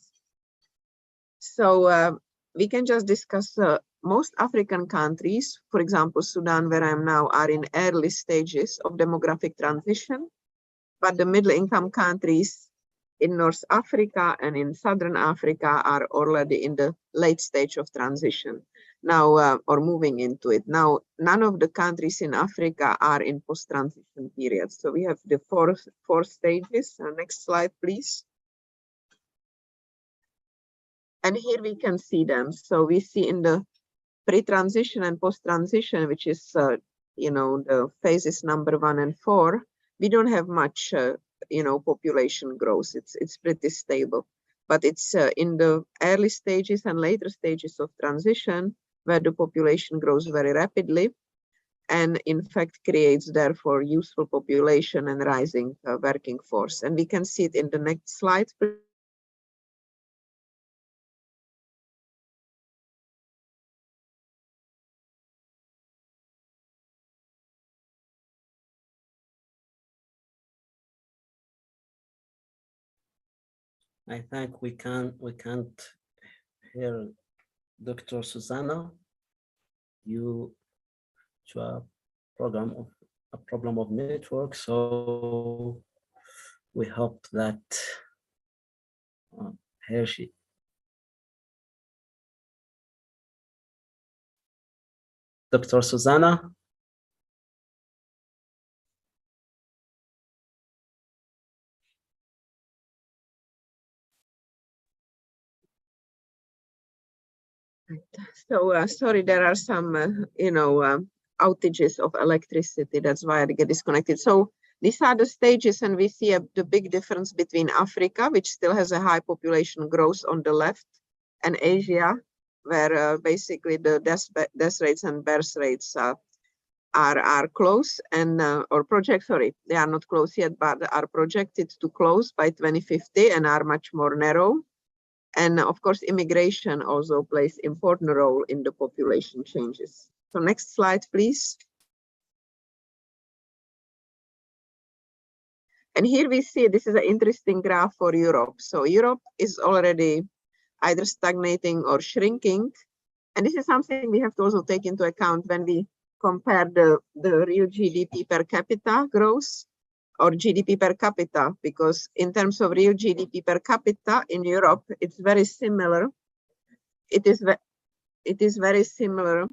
So we can just discuss most African countries, for example, Sudan, where I am now, are in early stages of demographic transition, but the middle-income countries in North Africa and in Southern Africa are already in the late stage of transition now, or moving into it. Now, none of the countries in Africa are in post-transition period. So we have the four stages. Next slide, please. And here we can see them. So we see in the pre-transition and post-transition, which is, the phases number 1 and 4, we don't have much, population growth. It's pretty stable, but it's in the early stages and later stages of transition where the population grows very rapidly and in fact creates therefore useful population and rising working force. And we can see it in the next slide. I think we can't hear Dr. Susanna. You to a problem of network, so we hope that here she. Dr. Susanna. So sorry, there are some, outages of electricity. That's why I get disconnected. So these are the stages, and we see the big difference between Africa, which still has a high population growth on the left, and Asia, where basically the death rates and birth rates are close and they are not close yet, but are projected to close by 2050 and are much more narrow. And of course, immigration also plays an important role in the population changes. So next slide, please. And here we see, this is an interesting graph for Europe. So Europe is already either stagnating or shrinking. And this is something we have to also take into account when we compare the real GDP per capita growth or GDP per capita, because in terms of real GDP per capita in Europe, it's very similar. It is very similar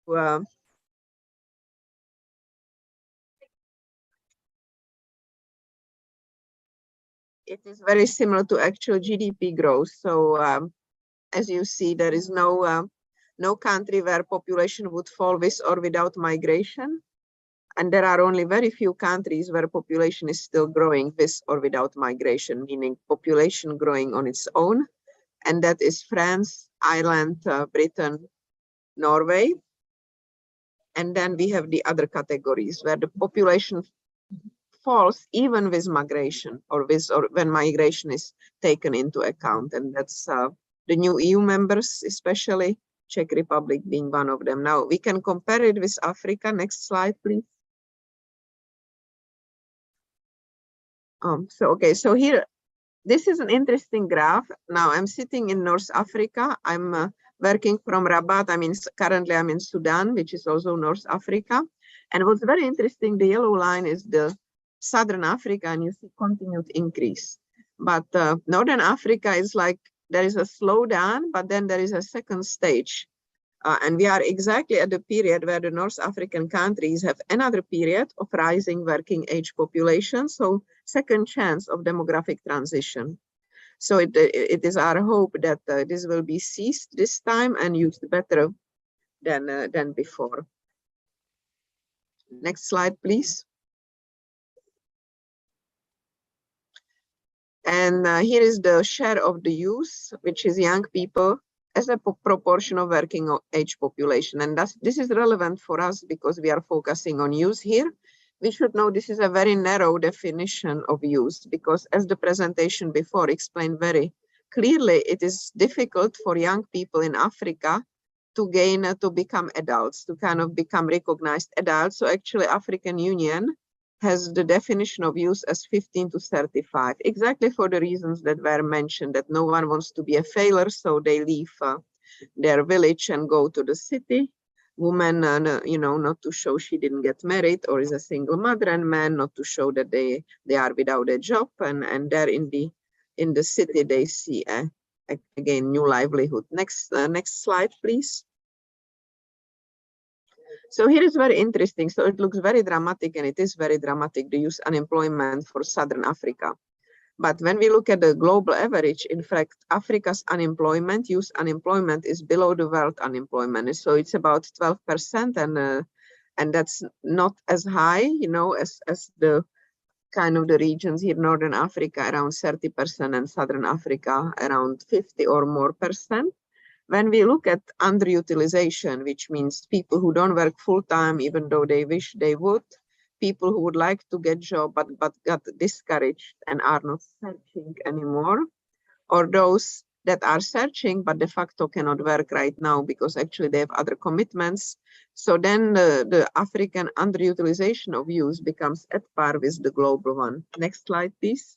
to it is very similar to actual GDP growth. So as you see, there is no country where population would fall with or without migration. And there are only very few countries where population is still growing with or without migration, meaning population growing on its own. And that is France, Ireland, Britain, Norway. And then we have the other categories where the population falls even with migration or when migration is taken into account. And that's the new EU members, especially Czech Republic being one of them. Now we can compare it with Africa. Next slide, please. So here, this is an interesting graph. Now I'm sitting in North Africa. I'm working from Rabat. Currently I'm in Sudan, which is also North Africa. And what's very interesting, the yellow line is the Southern Africa, and you see continued increase. But Northern Africa is like there is a slowdown, but then there is a second stage. And we are exactly at the period where the North African countries have another period of rising working age population. So second chance of demographic transition. So it is our hope that this will be seized this time and used better than before. Next slide, please. And here is the share of the youth, which is young people, as a proportion of working age population. And this is relevant for us because we are focusing on youth here. We should know this is a very narrow definition of youth, because as the presentation before explained very clearly, it is difficult for young people in Africa to become adults, to kind of become recognized adults. So actually African Union has the definition of youth as 15 to 35, exactly for the reasons that were mentioned, that no one wants to be a failure, so they leave their village and go to the city. Woman, not to show she didn't get married or is a single mother, and men not to show that they are without a job, and there in the city they see again new livelihood. Next slide, please. So here is very interesting. So it looks very dramatic, and it is very dramatic, the youth unemployment for Southern Africa. But when we look at the global average, in fact, Africa's unemployment, youth unemployment, is below the world unemployment. So it's about 12%, and that's not as high, as the kind of the regions here, Northern Africa around 30% and Southern Africa around 50 or more percent. When we look at underutilization, which means people who don't work full time, even though they wish they would, people who would like to get job but got discouraged and are not searching anymore, or those that are searching but de facto cannot work right now because actually they have other commitments. So then the African underutilization of youth becomes at par with the global one. Next slide, please.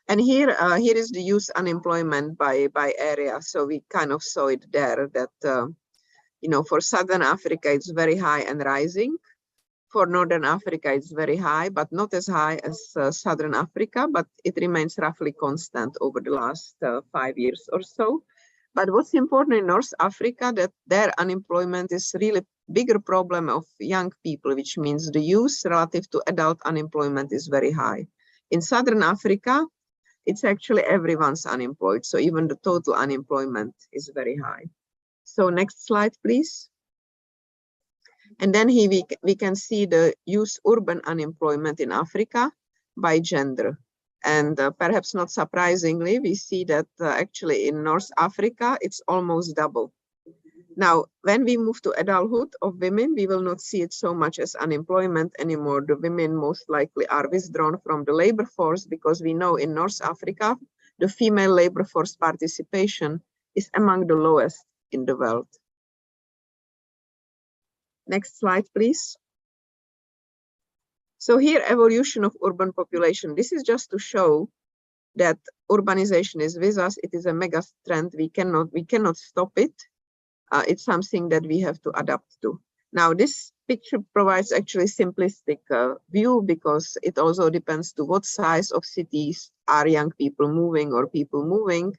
And here is the youth unemployment by area. So we kind of saw it there that, for Southern Africa, it's very high and rising. For Northern Africa, it's very high, but not as high as Southern Africa, but it remains roughly constant over the last 5 years or so. But what's important in North Africa, that their unemployment is really bigger problem of young people, which means the youth relative to adult unemployment is very high. In Southern Africa, it's actually everyone's unemployed. So even the total unemployment is very high. So next slide, please. And then here we can see the youth urban unemployment in Africa by gender. And perhaps not surprisingly, we see that actually in North Africa, it's almost double. Now, when we move to adulthood of women, we will not see it so much as unemployment anymore. The women most likely are withdrawn from the labor force, because we know in North Africa, the female labor force participation is among the lowest in the world. Next slide, please. So here, evolution of urban population. This is just to show that urbanization is with us. It is a mega trend. We cannot stop it. It's something that we have to adapt to. Now, this picture provides actually simplistic view, because it also depends to what size of cities are young people moving or people moving.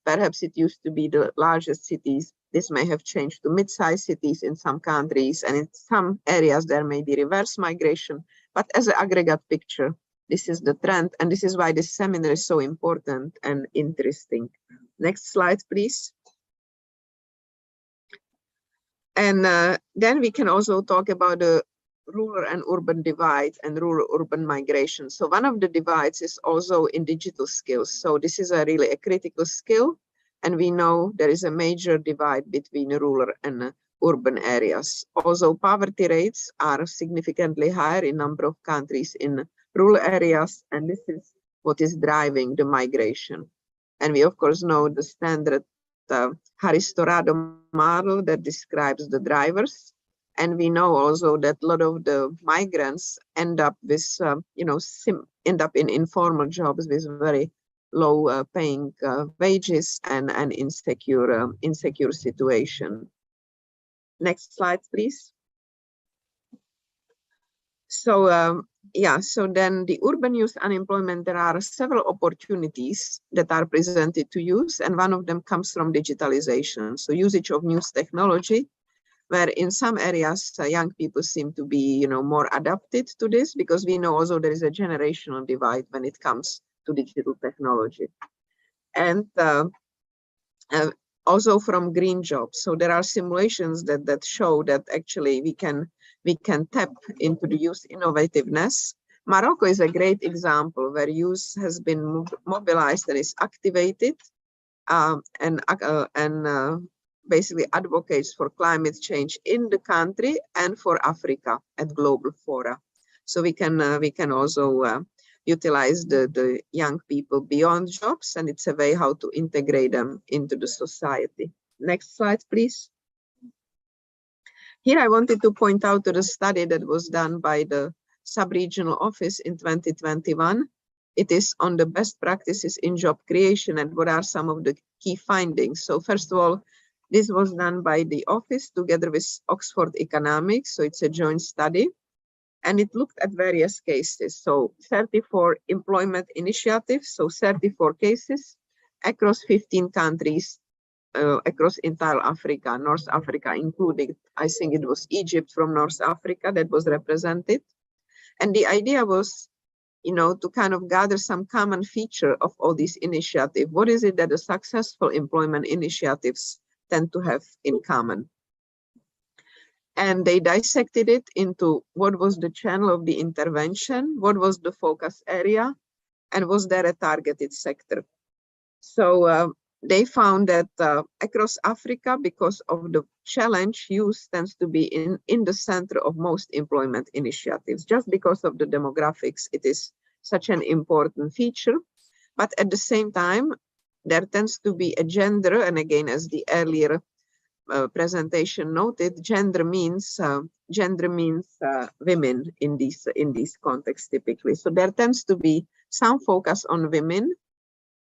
Perhaps it used to be the largest cities. This may have changed to mid-sized cities in some countries, and in some areas there may be reverse migration. But as an aggregate picture, this is the trend, and this is why this seminar is so important and interesting. Next slide, please. And then we can also talk about the rural and urban divide and rural-urban migration. So one of the divides is also in digital skills. So this is really a critical skill. And we know there is a major divide between rural and urban areas. Also, poverty rates are significantly higher in a number of countries in rural areas. And this is what is driving the migration. And we, of course, know the standard Harris-Torado model that describes the drivers. And we know also that a lot of the migrants end up with, end up in informal jobs with very low paying wages and insecure situation. Next slide, please. So Yeah, so then the urban youth unemployment, there are several opportunities that are presented to youth, and one of them comes from digitalization. So usage of news technology, where in some areas young people seem to be, more adapted to this, because we know also there is a generational divide when it comes to digital technology. And also from green jobs. So there are simulations that show that actually we can tap into the youth innovativeness. Morocco is a great example where youth has been mobilized and is activated and basically advocates for climate change in the country and for Africa at global fora. So we can also utilize the young people beyond jobs, and it's a way how to integrate them into the society. Next slide, please. Here I wanted to point out to the study that was done by the sub-regional office in 2021. It is on the best practices in job creation and what are some of the key findings. So first of all, this was done by the office together with Oxford Economics. So it's a joint study. And it looked at various cases. So 34 employment initiatives, so 34 cases across 15 countries, across entire Africa, North Africa including, I think it was Egypt from North Africa that was represented. And the idea was, to kind of gather some common feature of all these initiatives. What is it that the successful employment initiatives tend to have in common? And they dissected it into what was the channel of the intervention, what was the focus area, and was there a targeted sector. So they found that across Africa, because of the challenge, youth tends to be in the center of most employment initiatives. Just because of the demographics, it is such an important feature. But at the same time, there tends to be a gender, and again, as the earlier presentation noted, gender means women in these contexts typically. So there tends to be some focus on women,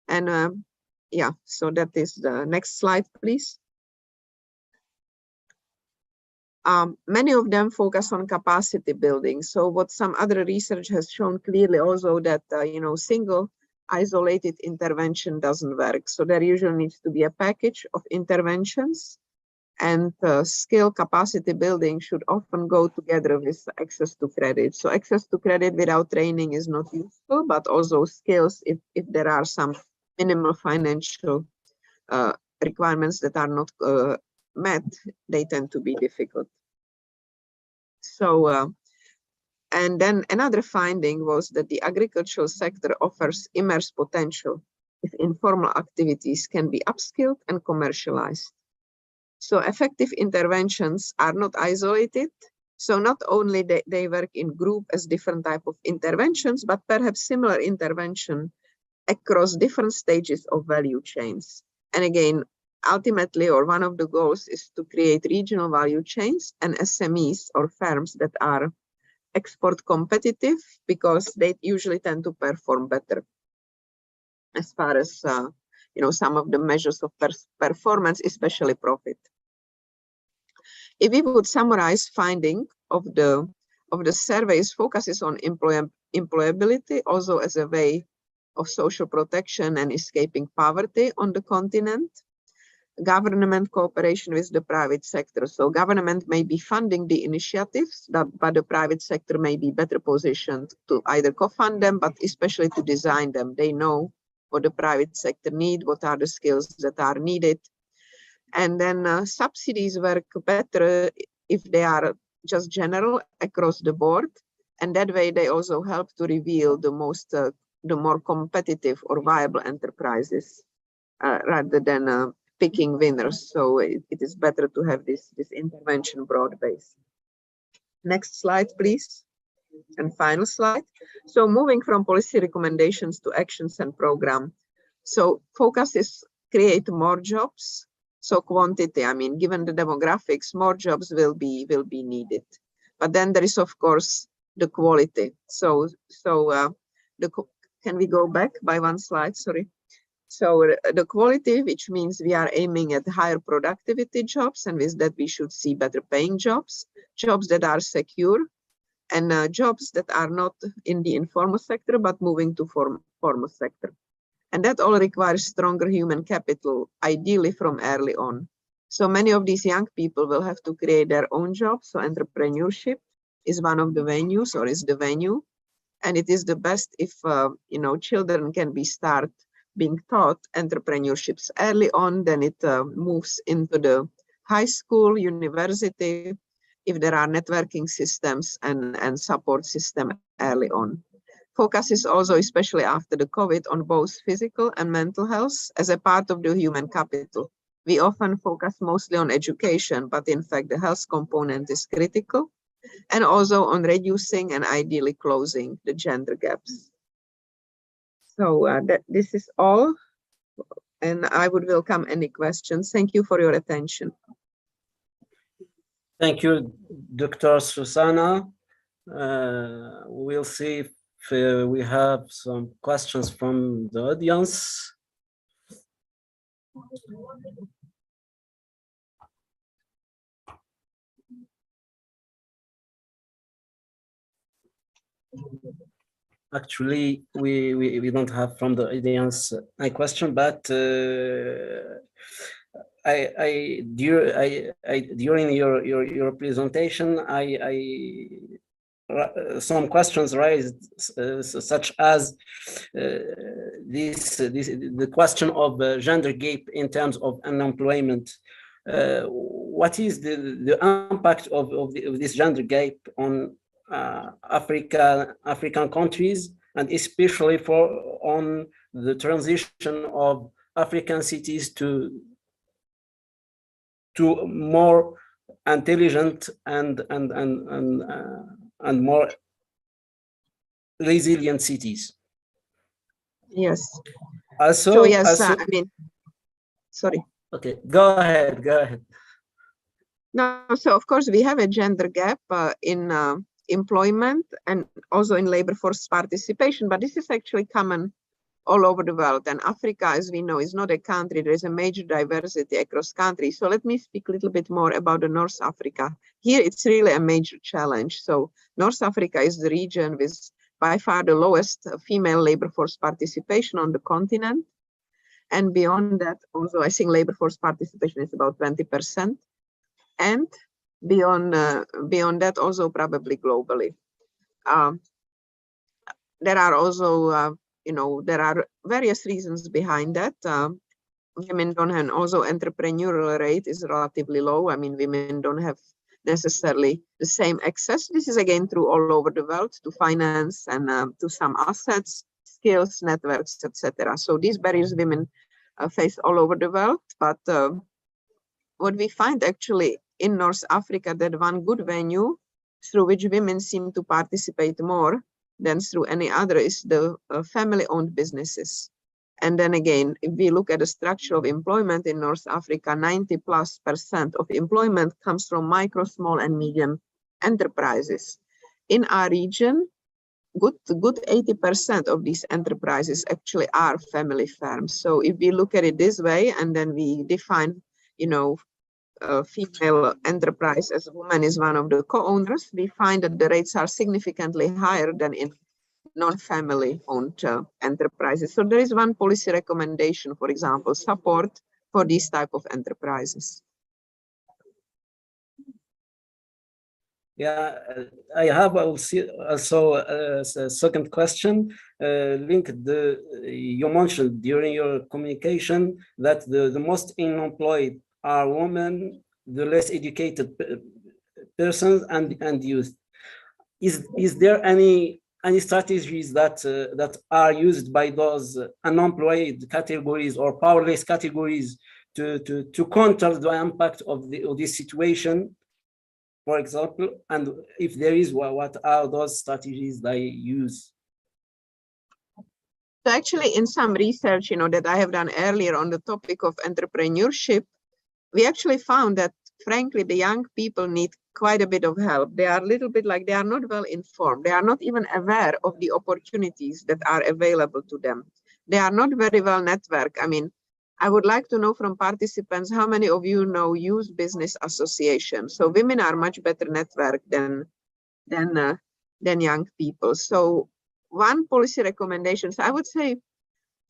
and yeah. So that is the next slide, please. Many of them focus on capacity building. So what some other research has shown clearly also that single isolated intervention doesn't work. So there usually needs to be a package of interventions. And skill capacity building should often go together with access to credit. So access to credit without training is not useful, but also skills, if there are some minimal financial requirements that are not met, they tend to be difficult. So, and then another finding was that the agricultural sector offers immense potential if informal activities can be upskilled and commercialized. So effective interventions are not isolated. So not only they work in group as different type of interventions, but perhaps similar intervention across different stages of value chains. And again, ultimately, or one of the goals is to create regional value chains and SMEs or firms that are export competitive, because they usually tend to perform better as far as some of the measures of performance, especially profit. If we would summarize finding of the surveys, focuses on employability also as a way of social protection and escaping poverty on the continent. Government cooperation with the private sector. So government may be funding the initiatives, but the private sector may be better positioned to either co-fund them, but especially to design them. They know what the private sector need, what are the skills that are needed. And then subsidies work better if they are just general across the board. And that way they also help to reveal the more competitive or viable enterprises rather than picking winners. So it is better to have this intervention broad-based. Next slide, please. And final slide. So moving from policy recommendations to actions and program. So focus is create more jobs. So quantity, I mean, given the demographics, more jobs will be needed. But then there is, of course, the quality. So can we go back by one slide? Sorry. So the quality, which means we are aiming at higher productivity jobs, and with that we should see better paying jobs, jobs that are secure, and jobs that are not in the informal sector, but moving to formal sector. And that all requires stronger human capital, ideally from early on. So many of these young people will have to create their own jobs. So entrepreneurship is one of the venues, or is the venue. And it is the best if children can being taught entrepreneurships early on, then it moves into the high school, university, if there are networking systems and support system early on. Focus is also, especially after the COVID, on both physical and mental health as a part of the human capital. We often focus mostly on education, but in fact, the health component is critical, and also on reducing and ideally closing the gender gaps. So this is all, and I would welcome any questions. Thank you for your attention. Thank you, Dr. Susanna. We'll see if we have some questions from the audience. Actually, we don't have from the audience a question, but during your presentation, some questions raised, such as the question of gender gap in terms of unemployment. What is the impact of this gender gap on African countries, and especially on the transition of African cities to more intelligent and more resilient cities? Yes. Also, so yes, I mean, sorry. Okay, go ahead. No, so of course we have a gender gap in employment and also in labor force participation, but this is actually common all over the world. And Africa, as we know, is not a country. There is a major diversity across countries. So let me speak a little bit more about the North Africa. Here, it's really a major challenge. So North Africa is the region with by far the lowest female labor force participation on the continent. And beyond that, also, I think labor force participation is about 20%. And beyond that, also probably globally. There are also, there are various reasons behind that. Women don't have, also entrepreneurial rate is relatively low. I mean, women don't have necessarily the same access. This is again true all over the world to finance and to some assets, skills, networks, etc. So these barriers women face all over the world. But what we find actually in North Africa, that one good venue through which women seem to participate more than through any other is the family-owned businesses. And then again, if we look at the structure of employment in North Africa, 90+% of employment comes from micro, small, and medium enterprises. In our region, good 80% of these enterprises actually are family firms. So if we look at it this way, and then we define, female enterprise as a woman is one of the co-owners, we find that the rates are significantly higher than in non-family owned enterprises. So there is one policy recommendation, for example, support for these type of enterprises. Yeah, I have also a second question linked. You mentioned during your communication that the most unemployed are women, the less educated persons, and youth. Is there any strategies that are used by those unemployed categories or powerless categories to counter the impact of this situation, for example? And if there is, what are those strategies they use? So actually, in some research, that I have done earlier on the topic of entrepreneurship, we actually found that, frankly, the young people need quite a bit of help. They are a little bit like they are not well informed. They are not even aware of the opportunities that are available to them. They are not very well networked. I mean, I would like to know from participants, how many of you know Youth Business Association? So women are much better networked than young people. So one policy recommendations, I would say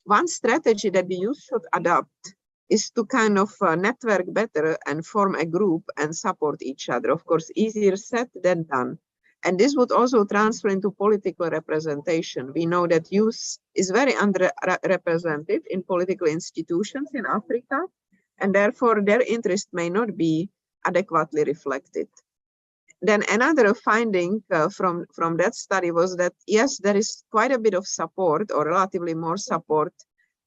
one strategy that the youth should adopt is to kind of network better and form a group and support each other. Of course, easier said than done. And this would also transfer into political representation. We know that youth is very underrepresented in political institutions in Africa, and therefore their interest may not be adequately reflected. Then another finding from that study was that, yes, there is quite a bit of support, or relatively more support,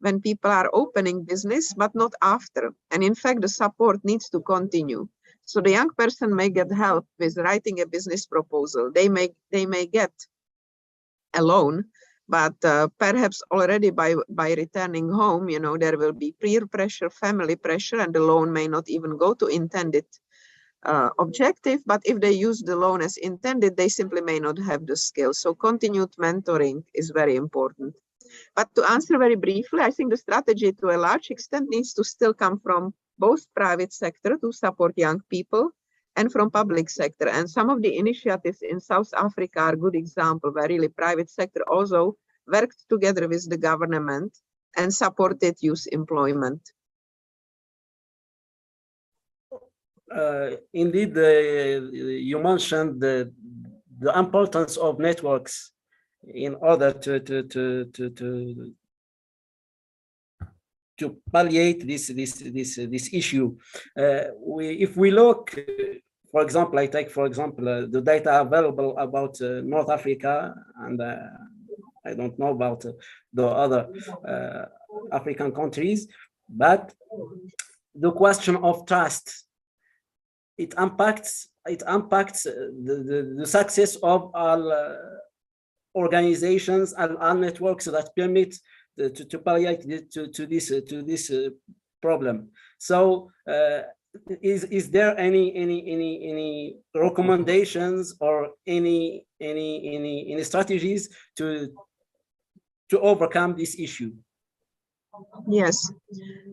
when people are opening business, but not after. And in fact, the support needs to continue. So the young person may get help with writing a business proposal. They may get a loan, but perhaps already by returning home, you know, there will be peer pressure, family pressure, and the loan may not even go to intended objective. But if they use the loan as intended, they simply may not have the skills. So continued mentoring is very important. But to answer very briefly, I think the strategy to a large extent needs to still come from both private sector to support young people and from public sector. And some of the initiatives in South Africa are a good example where really private sector also worked together with the government and supported youth employment. Indeed, you mentioned the importance of networks in order to palliate this issue. If we look, for example, I take for example the data available about North Africa, and I don't know about the other African countries, but the question of trust, it impacts the success of all organizations and all networks that permit to palliate to this problem. So is there any recommendations or any strategies to overcome this issue? Yes,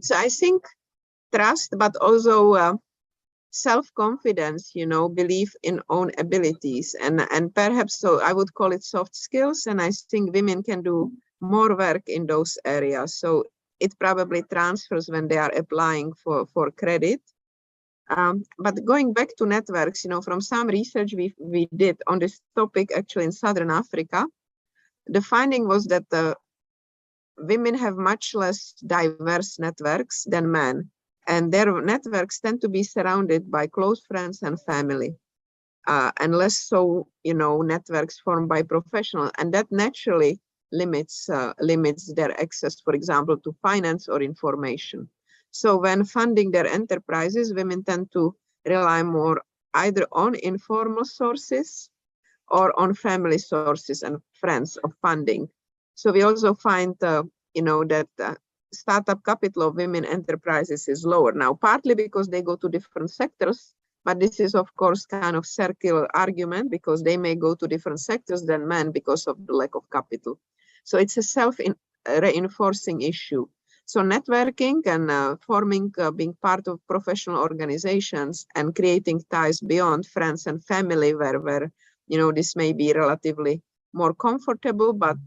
so I think trust, but also self-confidence, you know, belief in own abilities, and perhaps, so I would call it soft skills, and I think women can do more work in those areas. So it probably transfers when they are applying for credit. But going back to networks, you know, from some research we did on this topic actually in Southern Africa, the finding was that women have much less diverse networks than men. And their networks tend to be surrounded by close friends and family, and less so, you know, networks formed by professionals. And that naturally limits their access, for example, to finance or information. So when funding their enterprises, women tend to rely more either on informal sources or on family sources and friends of funding. So we also find, you know, that startup capital of women enterprises is lower now, partly because they go to different sectors, but this is of course kind of circular argument because they may go to different sectors than men because of the lack of capital. So it's a self-reinforcing issue. So networking and forming, being part of professional organizations and creating ties beyond friends and family where you know, this may be relatively more comfortable, but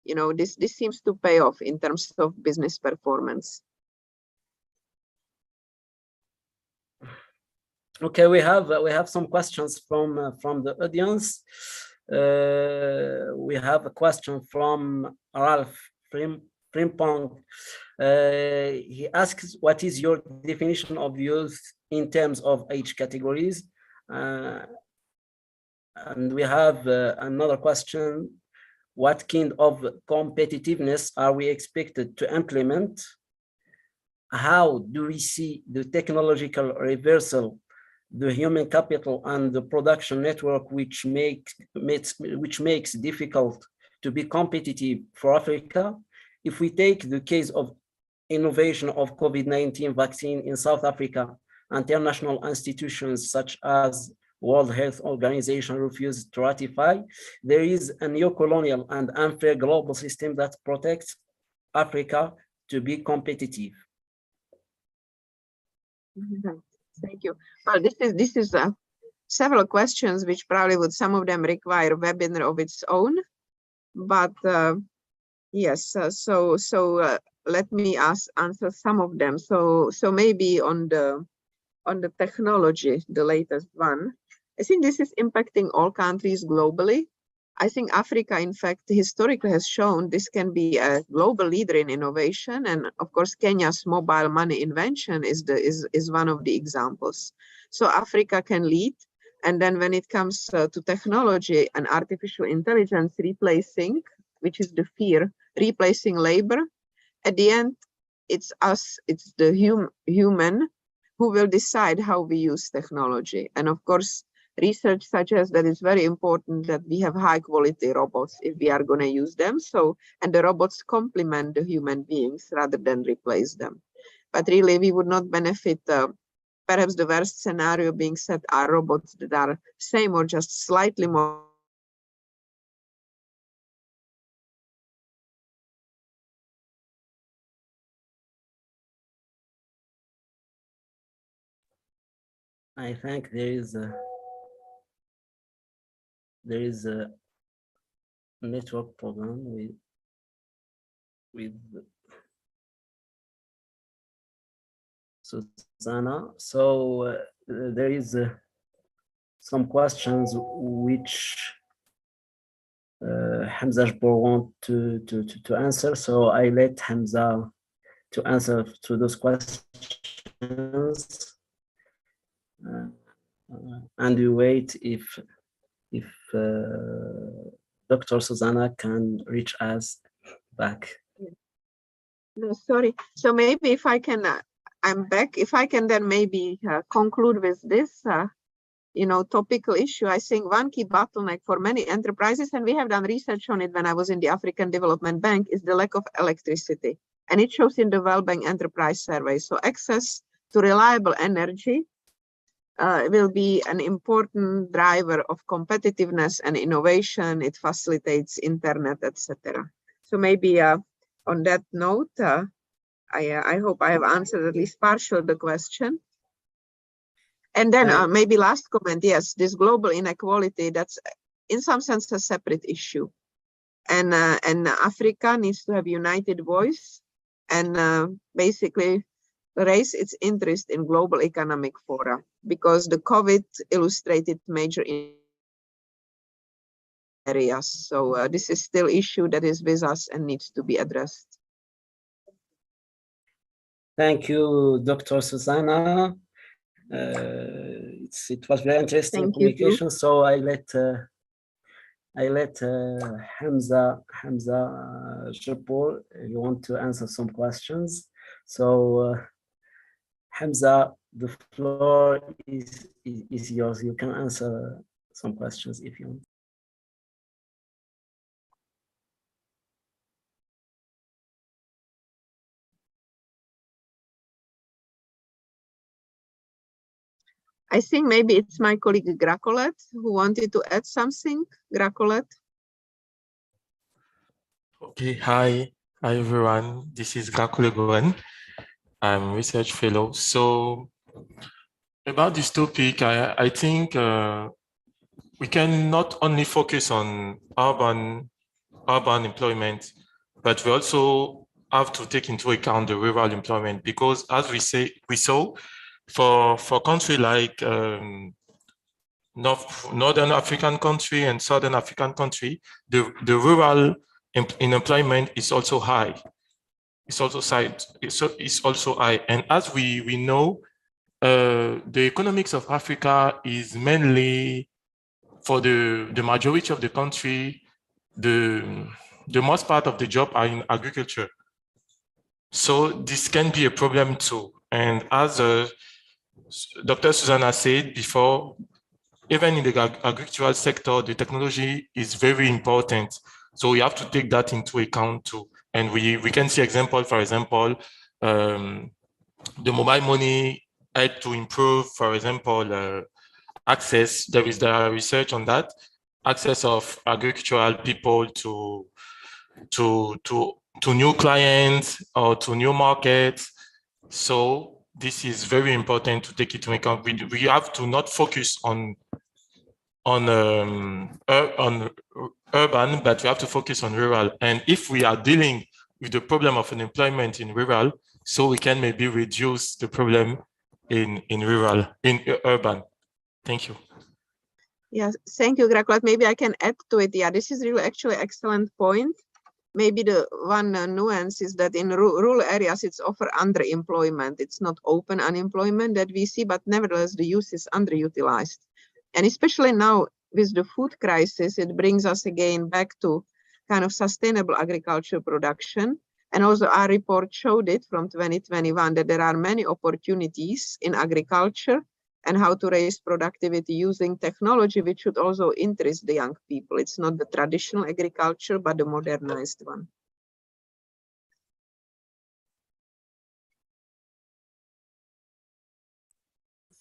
you know, this seems to pay off in terms of business performance. Okay, we have some questions from the audience. We have a question from Ralph Frimpong. He asks, what is your definition of youth in terms of age categories? And we have another question. What kind of competitiveness are we expected to implement? How do we see the technological reversal, the human capital and the production network, which makes difficult to be competitive for Africa? If we take the case of innovation of COVID-19 vaccine in South Africa, international institutions such as World Health Organization refused to ratify, there is a neo-colonial and unfair global system that protects Africa to be competitive. Thank you. Well, this is several questions, which probably would, some of them require a webinar of its own. But yes, let me answer some of them. So maybe on the technology, the latest one, I think this is impacting all countries globally. I think Africa, in fact, historically has shown this can be a global leader in innovation. And of course, Kenya's mobile money invention is one of the examples. So Africa can lead. And then when it comes to technology and artificial intelligence replacing, which is the fear, replacing labor, at the end, it's us, it's the human who will decide how we use technology. And of course, research suggests that it's very important that we have high quality robots if we are going to use them. So, and the robots complement the human beings rather than replace them. But really, we would not benefit. Perhaps the worst scenario being set are robots that are same or just slightly more. I think there is a network problem with Susanna. So there is some questions which Hamza Jabor want to answer. So I let Hamza to answer to those questions. And we wait if Dr. Susanna can reach us back. No, sorry. So maybe if I can, I'm back. If I can then maybe conclude with this, topical issue. I think one key bottleneck for many enterprises, and we have done research on it when I was in the African Development Bank, is the lack of electricity. And it shows in the World Bank Enterprise Survey. So access to reliable energy will be an important driver of competitiveness and innovation. It facilitates internet, etc. So maybe on that note, I hope I have answered at least partial the question. And then maybe last comment, yes, this global inequality, that's in some sense a separate issue. And Africa needs to have united voice and basically raise its interest in global economic fora, because the COVID illustrated major areas. So this is still issue that is with us and needs to be addressed. Thank you, Dr. Susanna. It was very interesting communication. So I let Hamza Jabor, you want to answer some questions. So Hamza, the floor is yours. You can answer some questions if you want. I think maybe it's my colleague Gracolet who wanted to add something. Gracolet. Okay, hi everyone. This is Gracolet. I'm research fellow. So about this topic, I think we can not only focus on urban employment, but we also have to take into account the rural employment, because as we saw for country like Northern African country and Southern African country, the rural unemployment is also high. It's also high. And as we know, the economics of Africa is mainly, for the majority of the country, the most part of the job are in agriculture. So this can be a problem too. And as Dr. Susanna said before, even in the agricultural sector, the technology is very important. So we have to take that into account too. And we can see example, for example, the mobile money had to improve, for example, access. There is the research on that, access of agricultural people to new clients or to new markets. So this is very important to take into account. We have to not focus on on urban, but we have to focus on rural. And if we are dealing with the problem of unemployment in rural, so we can maybe reduce the problem in urban. Thank you. Yes, thank you, Greg. Maybe I can add to it. Yeah, this is really actually excellent point. Maybe the one nuance is that in rural areas, it's often underemployment. It's not open unemployment that we see, but nevertheless, the youth is underutilized. And especially now with the food crisis, it brings us again back to kind of sustainable agriculture production. And also our report showed it from 2021 that there are many opportunities in agriculture and how to raise productivity using technology, which should also interest the young people. It's not the traditional agriculture, but the modernized one.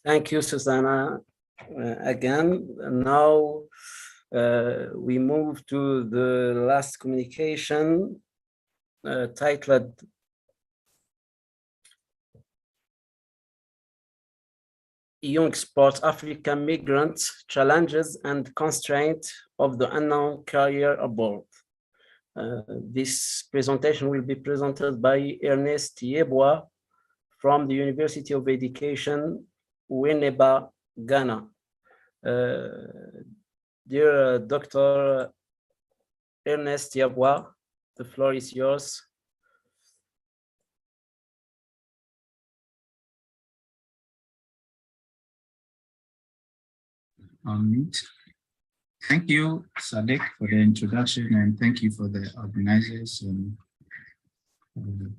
Thank you, Susanna. Again, now we move to the last communication titled Young Sports African Migrants, Challenges and Constraints of the Unknown Career Abroad. This presentation will be presented by Ernest Yeboah from the University of Education, Winneba, Ghana. Dear Dr. Ernest Yeboah, the floor is yours. Thank you, Sadek, for the introduction, and thank you for the organizers, and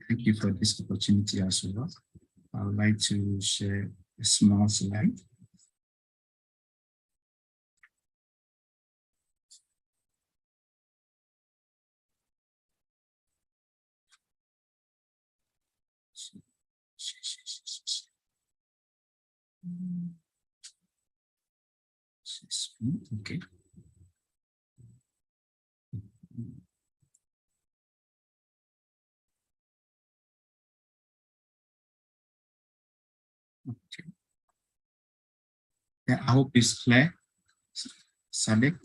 thank you for this opportunity as well. I would like to share a small slide. Okay. Okay. Yeah, I hope it's clear. Sadek?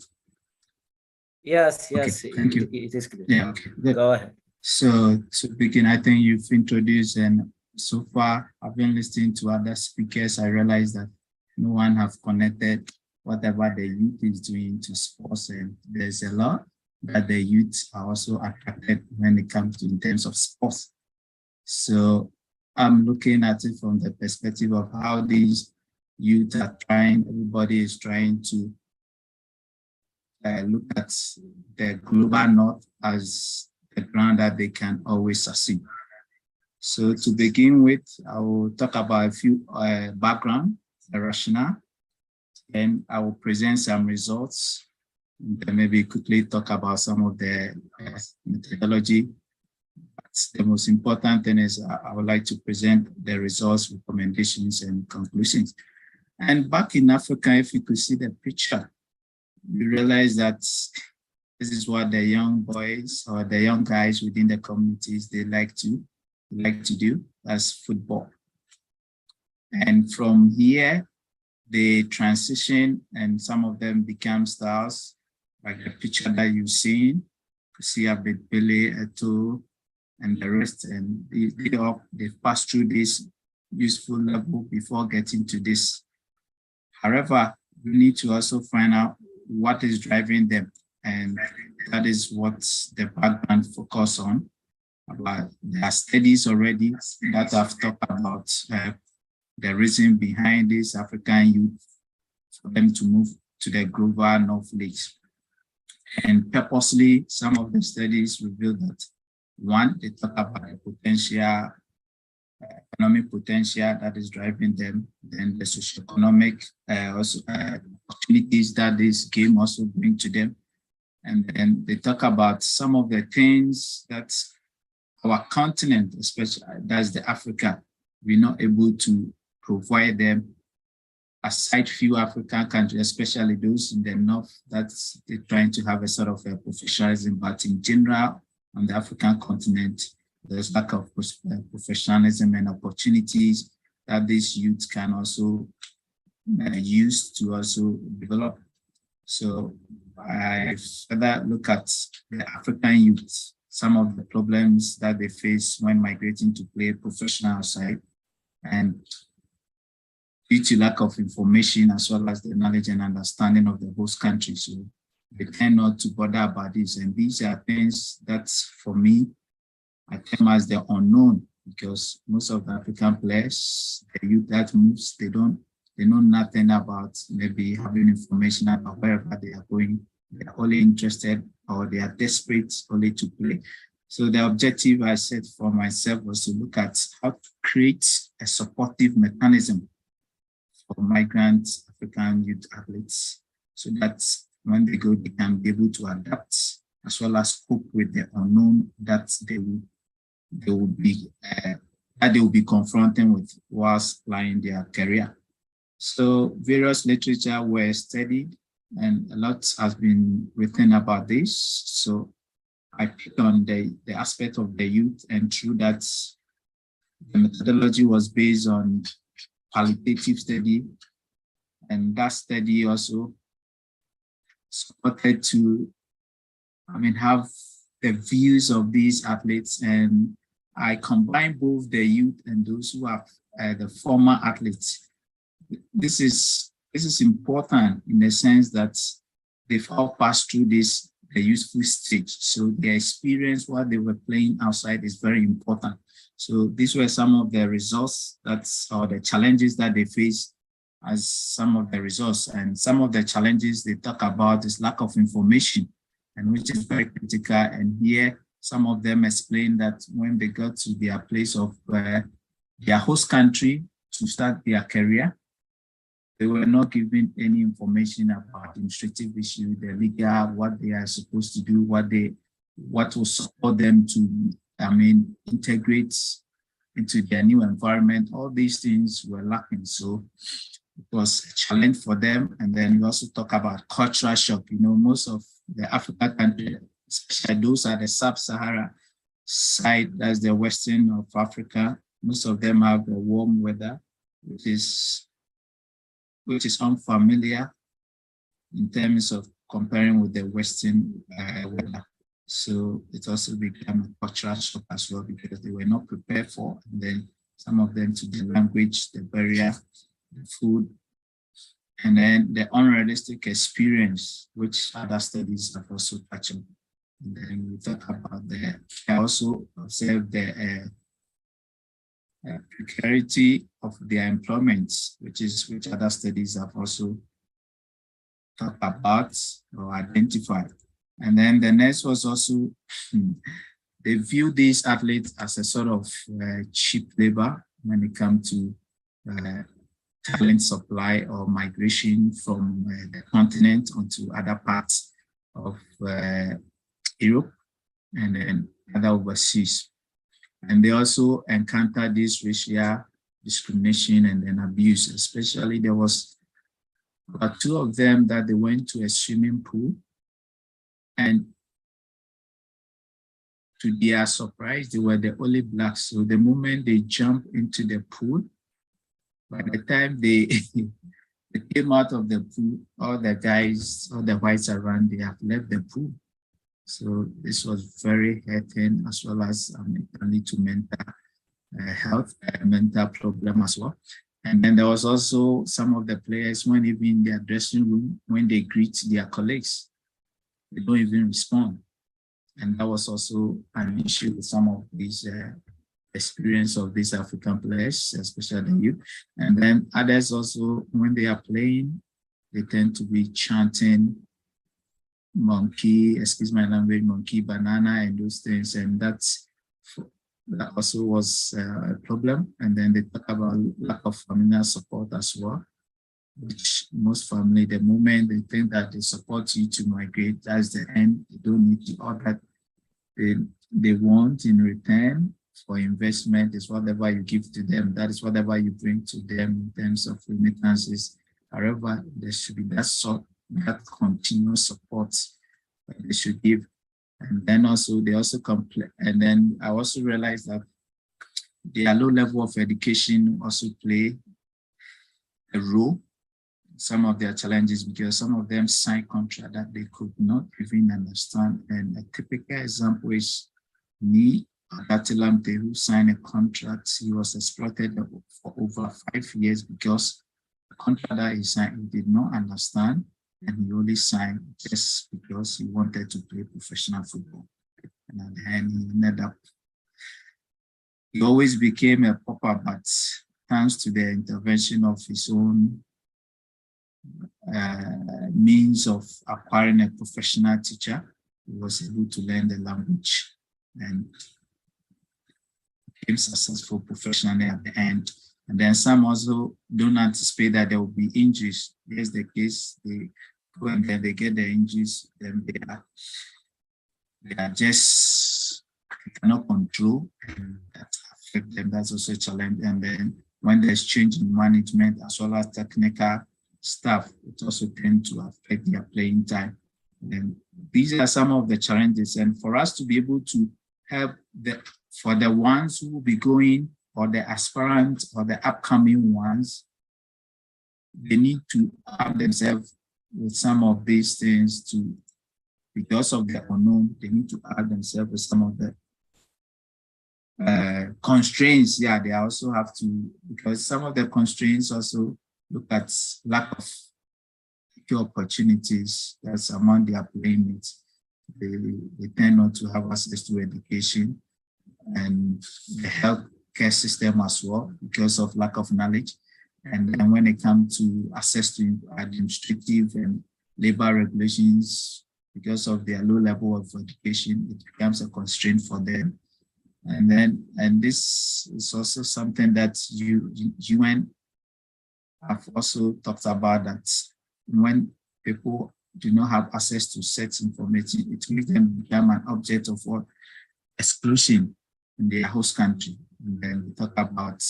Yes, Okay, thank you. It is clear. Yeah, okay. Good. Go ahead. So to begin, I think you've introduced, and so far I've been listening to other speakers. I realized that no one have connected whatever the youth is doing to sports, and there's a lot that the youth are also attracted when it comes to in terms of sports. So I'm looking at it from the perspective of how these youth are trying, everybody is trying to look at the global north as the ground that they can always succeed. So to begin with, I will talk about a few background, the rationale, and I will present some results, and then maybe quickly talk about some of the methodology. But the most important thing is I would like to present the results, recommendations, and conclusions. And back in Africa, if you could see the picture, you realize that this is what the young boys or the young guys within the communities, they like to do, as football. And from here, they transition, and some of them become stars, like the picture that you've seen. You see a bit Billy, Eto, and the rest, and they've passed through this useful level before getting to this. However, we need to also find out what is driving them, and that is what the background focus on. About there are studies already that have talked about the reason behind this African youth for them to move to the global North Leagues. And purposely, some of the studies reveal that, one, they talk about the potential, economic potential that is driving them, then the socioeconomic opportunities that this game also bring to them. And then they talk about some of the things that our continent, especially that's the Africa, we're not able to provide them, aside few African countries, especially those in the north, that's they're trying to have a sort of a professionalism, but in general, on the African continent, there's lack of professionalism and opportunities that these youth can also use to also develop So I further look at the African youth, some of the problems that they face when migrating to play professional outside, and due to lack of information as well as the knowledge and understanding of the host country. So they tend not to bother about this. And these are things that, for me, I term as the unknown, because most of the African players, the youth that moves, they know nothing about maybe having information about wherever they are going. They are only interested, or they are desperate only to play. So the objective I set for myself was to look at how to create a supportive mechanism for migrant African youth athletes, so that when they go, they can be able to adapt as well as cope with the unknown that they will be confronting with whilst playing their career. So various literature were studied, and a lot has been written about this. So I picked on the aspect of the youth, and through that, the methodology was based on qualitative study, and that study also supported to, have the views of these athletes, and I combine both the youth and those who are the former athletes. This is important in the sense that they've all passed through the useful stage. So their experience while they were playing outside is very important. So these were some of the results or the challenges that they face as some of the results. And some of the challenges they talk about is lack of information, and which is very critical. And here, some of them explain that when they got to their place of their host country to start their career, they were not given any information about administrative issues, the legal, what they are supposed to do, what will support them to, integrate into their new environment. All these things were lacking. So it was a challenge for them. And then we also talk about cultural shock. Most of the African countries, especially those at the sub-Sahara side, that's the western of Africa, most of them have the warm weather, which is unfamiliar in terms of comparing with the Western weather. So it also became a cultural shock as well, because they were not prepared for, and then some of them to the language, the barrier, the food, and then the unrealistic experience, which other studies have also touched on. And then we talk about I also observed the precarity of their employment, which other studies have also talked about or identified. And then the next was also, they view these athletes as a sort of cheap labor when it comes to talent supply or migration from the continent onto other parts of Europe and then other overseas. And they also encountered this racial discrimination and then abuse. Especially, there was about 2 of them that they went to a swimming pool, and to their surprise, they were the only blacks. So the moment they jumped into the pool, by the time they came out of the pool, all the guys, all the whites around, they have left the pool. So this was very hurting, as well as lead to mental health, mental problem as well. And then there was also some of the players, when even in their dressing room, when they greet their colleagues, they don't even respond. And that was also an issue with some of these experience of these African players, especially the youth. And then others also, when they are playing, they tend to be chanting monkey, excuse my language, monkey, banana, and those things. And that also was a problem. And then they talk about lack of familial support as well, which most family, the moment they think that they support you to migrate, that's the end. They don't need you. All that they want in return for investment is whatever you give to them. That is whatever you bring to them in terms of remittances. However, there should be that continuous support that they should give. And then also, they also complain. And then I also realized that their low level of education also play a role, some of their challenges because some of them signed contract that they could not even understand. And a typical example is me, Adatilamte, who signed a contract. He was exploited for over 5 years because the contract that he signed, he did not understand, and he only signed just because he wanted to play professional football. And at the end, he ended up, he always became a pauper, but thanks to the intervention of his own means of acquiring a professional teacher, he was able to learn the language and became successful professionally at the end. And then some also don't anticipate that there will be injuries. Here's the case, they go and then they get the injuries, then they are just, they cannot control, and that affects them. That's also a challenge. And then when there's change in management as well as technical staff, it also tends to affect their playing time. And these are some of the challenges. And for us to be able to help for the ones who will be going, or the aspirants or the upcoming ones, they need to have themselves with some of these things to, because of the unknown, they need to add themselves with some of the constraints. Yeah, they also have to, because some of the constraints also look at lack of opportunities that's among their playmates. They tend not to have access to education and the health care system as well because of lack of knowledge. And then when it comes to access to administrative and labor regulations, because of their low level of education, it becomes a constraint for them. And this is also something that UN have also talked about, that when people do not have access to such information, it makes them become an object of what? Exclusion in their host country. And then we talk about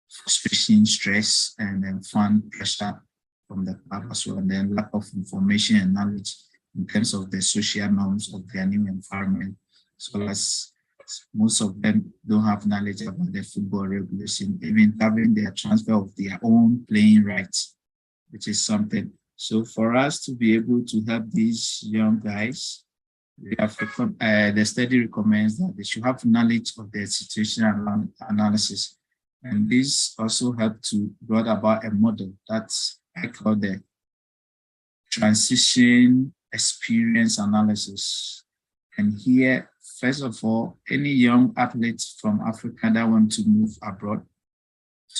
frustration, stress, and then fun pressure from the club as well, and then lack of information and knowledge in terms of the social norms of their new environment, as well as most of them don't have knowledge about the football regulation, even having their transfer of their own playing rights, which is something. So for us to be able to help these young guys, we have the study recommends that they should have knowledge of their situational analysis. And this also helped to bring about a model that's I call the transition experience analysis. And here, first of all, any young athletes from Africa that want to move abroad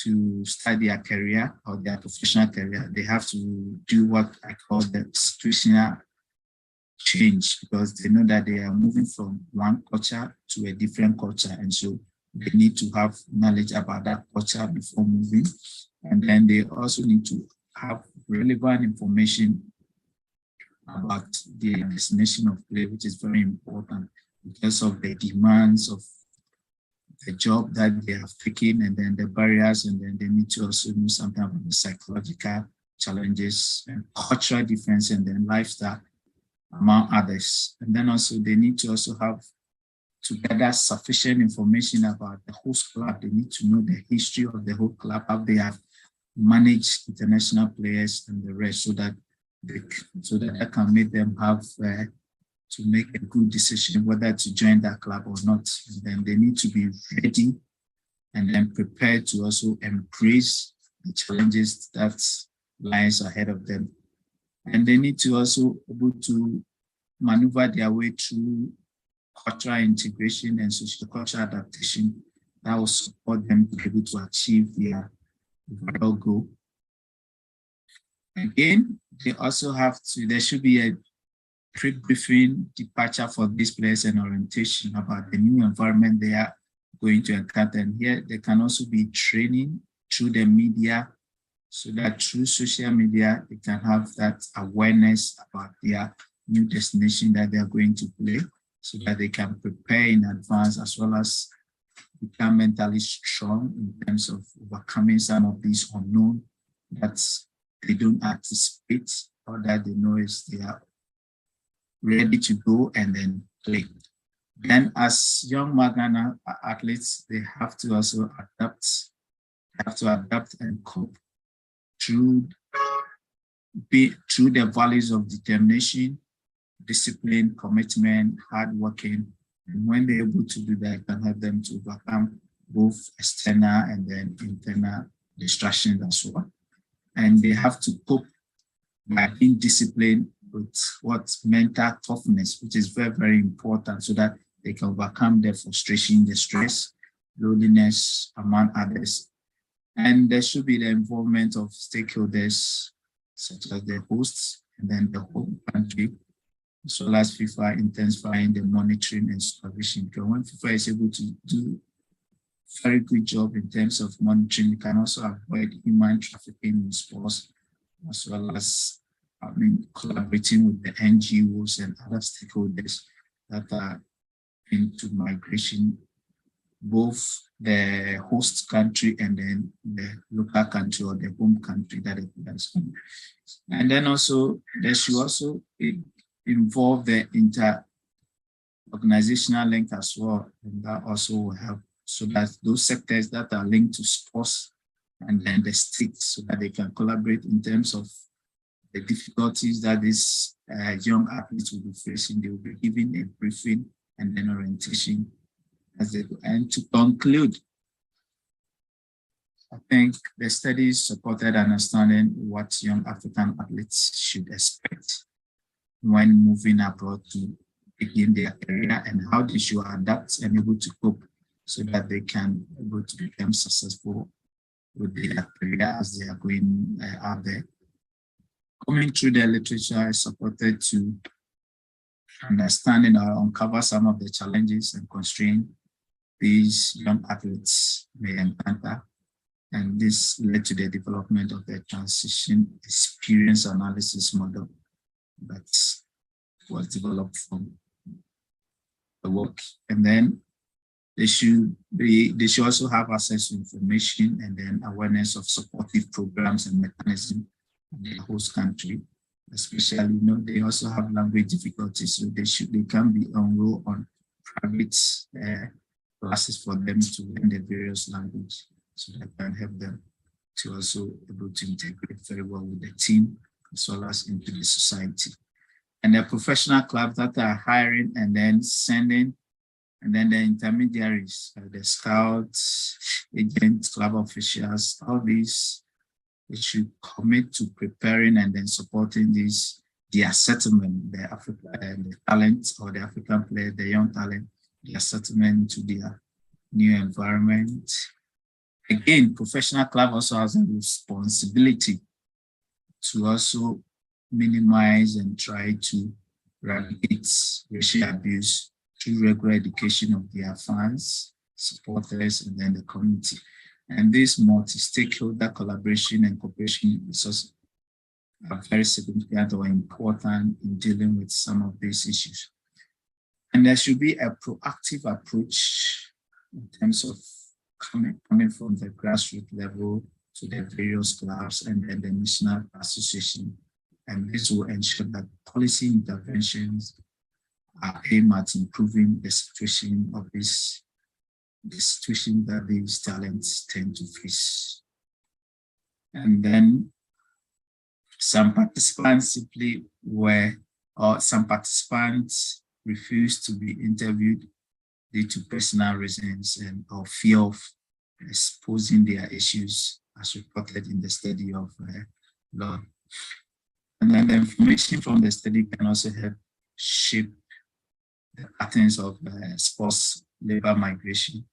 to start their career or their professional career, they have to do what I call the situational change, because they know that they are moving from one culture to a different culture. And so they need to have knowledge about that culture before moving. And then they also need to have relevant information about the destination of play, which is very important because of the demands of the job that they have taken, and then the barriers, and then they need to also know something about the psychological challenges and cultural difference, and then lifestyle among others. And then also they need to also have to gather sufficient information about the host club. They need to know the history of the whole club, how they have managed international players and the rest, so that that can make them have to make a good decision whether to join that club or not. And then they need to be ready and then prepared to also embrace the challenges that lies ahead of them. And they need to also be able to maneuver their way through cultural integration and social cultural adaptation that will support them to be able to achieve their overall goal. Again, they also have to, there should be a pre-briefing departure for these players and orientation about the new environment they are going to encounter. And here they can also be training through the media, so that through social media, they can have that awareness about their new destination that they are going to play, so that they can prepare in advance as well as become mentally strong in terms of overcoming some of these unknown that they don't anticipate, or that they know is they are ready to go and then play. Then as young Magana athletes, they have to also adapt and cope through be through the values of determination, discipline, commitment, hard working. And when they're able to do that, it can help them to overcome both external and then internal distractions as well. And they have to cope by being disciplined with what's mental toughness, which is very, very important so that they can overcome their frustration, the stress, loneliness among others. And there should be the involvement of stakeholders such as the hosts and then the home country, as well as FIFA intensifying the monitoring and supervision. Because when FIFA is able to do a very good job in terms of monitoring, we can also avoid human trafficking in sports, as well as collaborating with the NGOs and other stakeholders that are into migration, both the host country and then the local country or the home country that it belongs to. And then also, there should also involve the inter-organizational link as well, and that also will help so that those sectors that are linked to sports and then the states, so that they can collaborate in terms of the difficulties that these young athletes will be facing. They will be given a briefing and then orientation as they go. And to conclude, I think the studies supported understanding what young African athletes should expect when moving abroad to begin their career and how they should adapt and able to cope so that they can be able to become successful with their career as they are going out there. Coming through the literature is supported to understanding or uncover some of the challenges and constraints these young athletes may encounter. And this led to the development of the transition experience analysis model that was developed from the work. And then they should also have access to information and then awareness of supportive programs and mechanisms in the host country. Especially, they also have language difficulties, so they can be enrolled on private classes for them to learn the various languages, so that can help them to also able to integrate very well with the team as well as into the society. And the professional clubs that are hiring and then sending, and then the intermediaries, the scouts, agents, club officials, all these, they should commit to preparing and then supporting their settlement, the talent or the African player, the young talent, their settlement to their new environment. Again, professional club also has a responsibility to also minimize and try to eradicate racial abuse through regular education of their fans, supporters, and then the community. And this multi-stakeholder collaboration and cooperation is very significant or important in dealing with some of these issues. And there should be a proactive approach in terms of coming from the grassroots level to the various clubs and then the national association. And this will ensure that policy interventions are aimed at improving the situation of the situation that these talents tend to face. And then some participants refused to be interviewed due to personal reasons or fear of exposing their issues, as reported in the study of law. And then the information from the study can also help shape the patterns of sports labor migration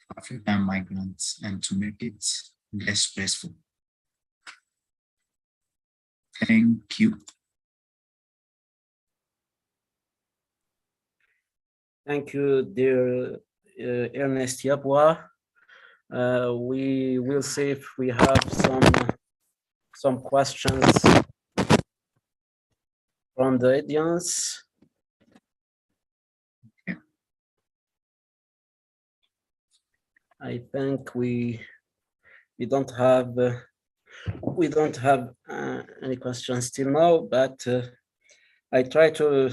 for African migrants and to make it less stressful. Thank you. Thank you, dear Ernest Yabwa. We will see if we have some questions from the audience. I think we don't have any questions till now, but I try to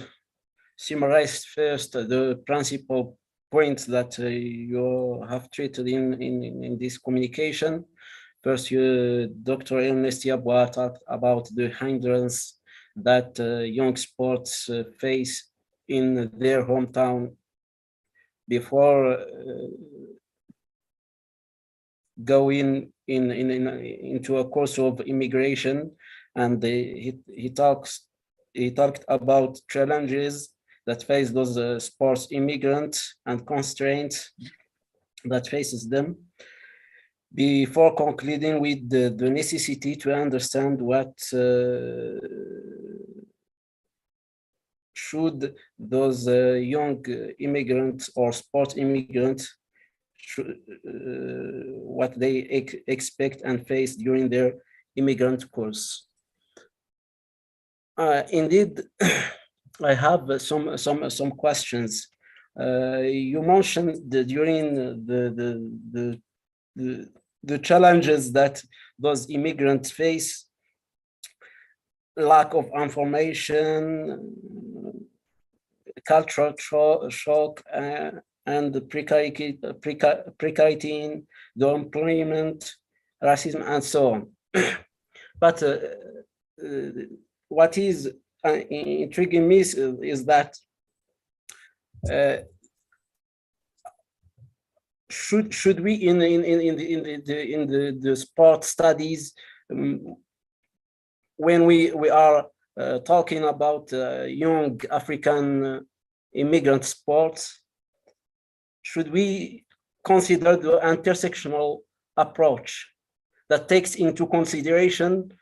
summarize first the principal points that you have treated in this communication. First, Dr. Ernest Yabwa talked about the hindrance that young sports face in their hometown before going into a course of immigration, and he talked about challenges that face those sports immigrants and constraints that faces them, before concluding with the necessity to understand what should those young immigrants or sport immigrants what they expect and face during their immigrant course. Indeed, I have some questions. You mentioned during the challenges that those immigrants face: lack of information, cultural shock, and the precarity in the employment, racism, and so on. But what is intriguing me is that should we in the sport studies, when we are talking about young African immigrant sports, should we consider the intersectional approach that takes into consideration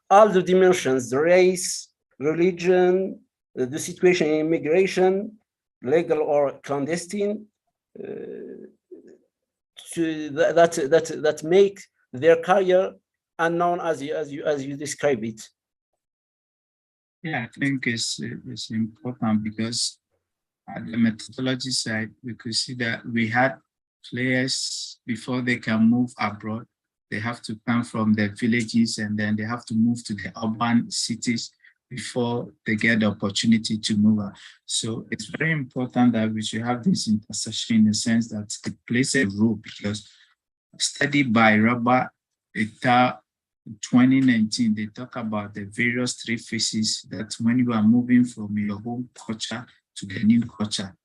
all the dimensions: the race, religion, the situation in immigration, legal or clandestine, that make their career unknown as you describe it? Yeah, I think it's important because at the methodology side, we could see that we had players before they can move abroad. They have to come from their villages and then they have to move to the urban cities before they get the opportunity to move out. So it's very important that we should have this intersection in the sense that it plays a role, because a study by Robert Etta 2019, they talk about the various 3 phases that when you are moving from your home culture to the new culture,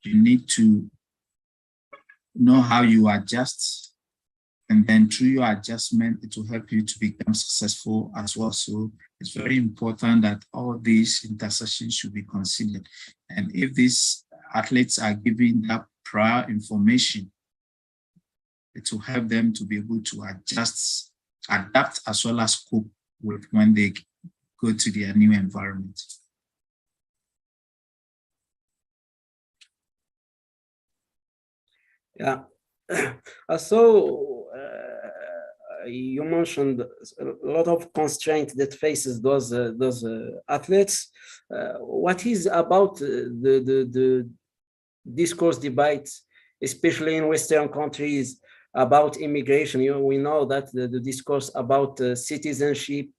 you need to know how you adjust, and then through your adjustment, it will help you to become successful as well. So it's very important that all these intersections should be considered. And if these athletes are given that prior information, it will help them to be able to adjust, adapt, as well as cope with when they go to their new environment. Yeah. So you mentioned a lot of constraints that faces those athletes. What is about the discourse debate, especially in Western countries, about immigration? We know that the discourse about citizenship,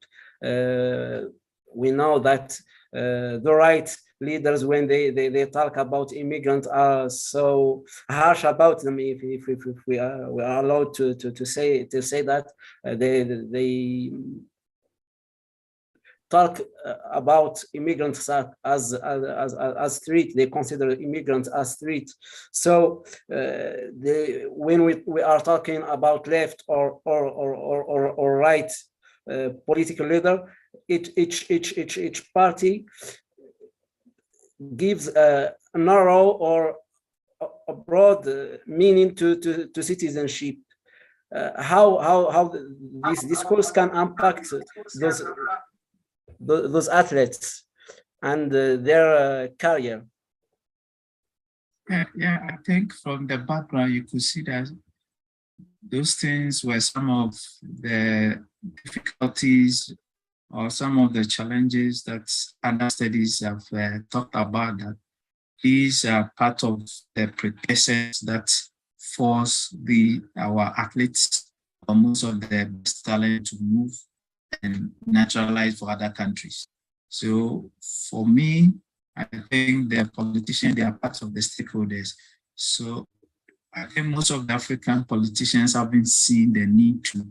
we know that the right leaders, when they talk about immigrants, are so harsh about them. If we are allowed to say that, they talk about immigrants as threat. They consider immigrants as threat. So when we are talking about left or right political leader, each party gives a narrow or a broad meaning to citizenship. How this discourse can impact those athletes and their career? Yeah, I think from the background, you could see that those things were some of the difficulties or some of the challenges that other studies have talked about, that these are part of the precursors that force our athletes or most of the best talent to move and naturalize for other countries. So for me, I think the politicians, they are part of the stakeholders. So I think most of the African politicians haven't seen the need to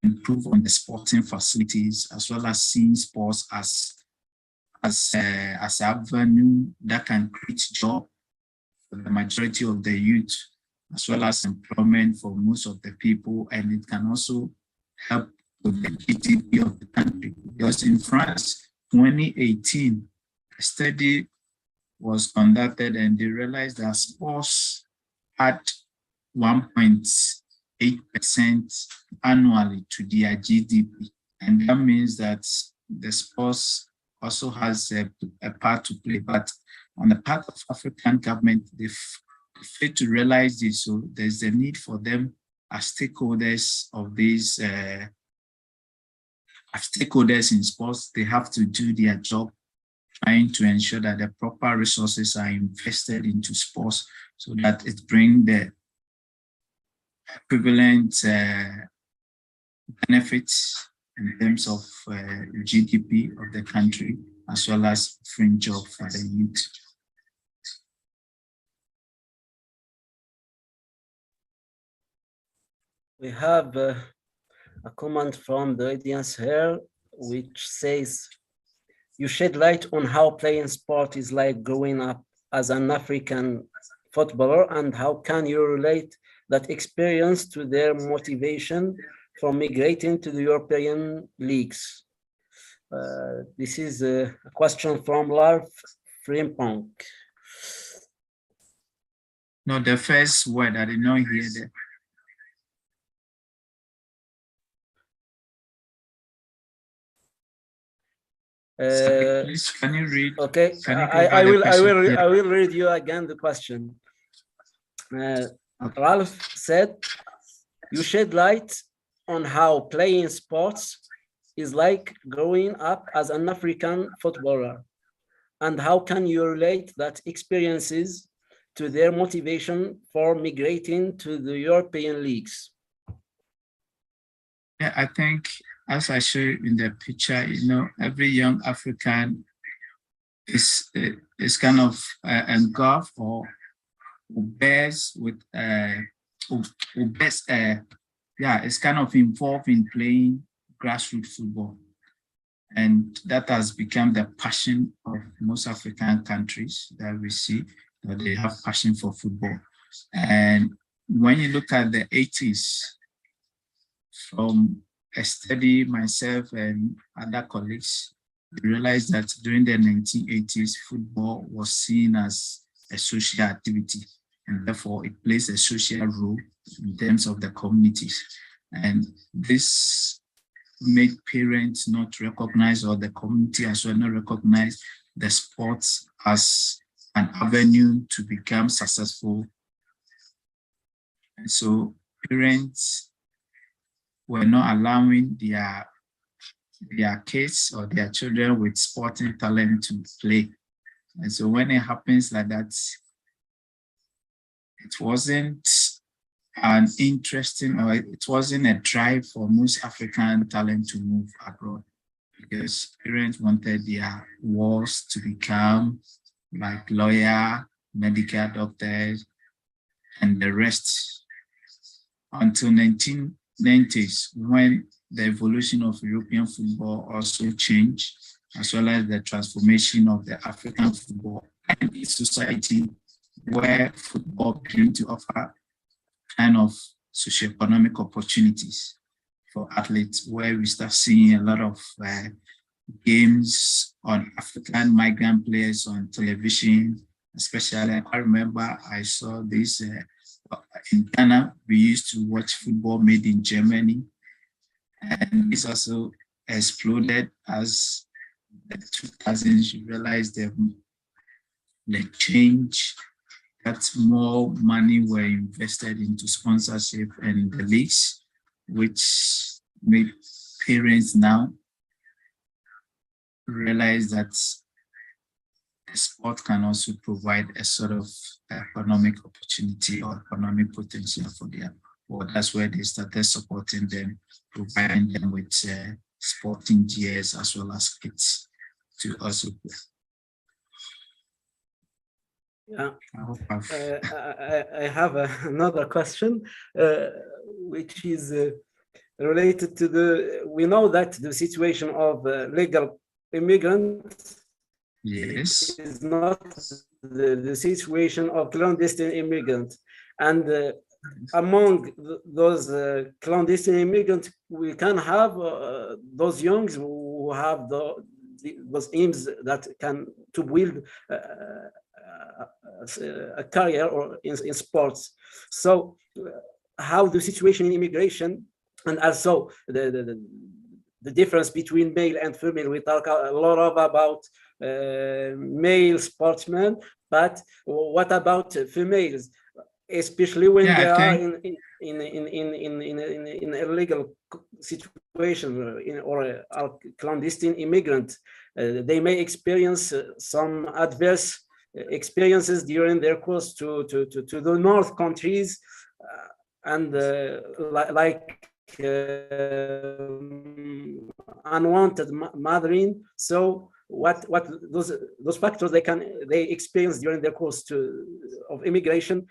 improve on the sporting facilities, as well as seeing sports as an avenue that can create jobs for the majority of the youth, as well as employment for most of the people, and it can also help with the GDP of the country. Because in France, 2018, a study was conducted and they realized that sports had 1.8% annually to their GDP. And that means that the sports also has a part to play. But on the part of African government, they fail to realize this. So there's a need for them as stakeholders of these, as stakeholders in sports. They have to do their job, trying to ensure that the proper resources are invested into sports so that it brings the equivalent benefits in terms of GDP of the country, as well as fringe job for the youth. We have a comment from the audience here, which says, you shed light on how playing sport is like growing up as an African footballer, and how can you relate that experience to their motivation for migrating to the European leagues? This is a question from Larf Frimpong. No, the first word, I did not hear that. Please, can you read? Okay, I will read you again the question. Ralph said, you shed light on how playing sports is like growing up as an African footballer, and how can you relate that experiences to their motivation for migrating to the European leagues? Yeah, I think, as I show in the picture, you know, every young African is kind of engulfed or bears with it's kind of involved in playing grassroots football, and that has become the passion of most African countries that we see, that they have passion for football. And when you look at the 80s, from a study, myself and other colleagues, we realized that during the 1980s, football was seen as a social activity, and therefore it plays a social role in terms of the communities. And this made parents not recognize, or the community as well not recognize, the sports as an avenue to become successful. And so parents were not allowing their kids or their children with sporting talent to play. And so when it happens like that, it wasn't an interesting, or it wasn't a drive for most African talent to move abroad, because parents wanted their wards to become like lawyer, medical doctors, and the rest, until 1990s, when the evolution of European football also changed, as well as the transformation of the African football and its society, where football began to offer kind of socioeconomic opportunities for athletes, where we start seeing a lot of games on African migrant players on television. Especially, I remember I saw this in Ghana. We used to watch football made in Germany, and this also exploded as the 2000s. You realized the change, that more money were invested into sponsorship and the leagues, which made parents now realize that the sport can also provide a sort of economic opportunity or economic potential for them. Well, that's where they started supporting them, providing them with sporting gears as well as kits to also play. Yeah. I I have another question, which is related to we know that the situation of legal immigrants yes. is not the situation of clandestine immigrants. And among those clandestine immigrants, we can have those youngs who have those aims that can to build a career or in sports. So how the situation in immigration, and also the difference between male and female. We talk a lot about male sportsmen, but what about females, especially when they are in illegal situation or are clandestine immigrant? They may experience some adverse experiences during their course to the north countries, and like unwanted mothering. So what those factors they experience during their course of immigration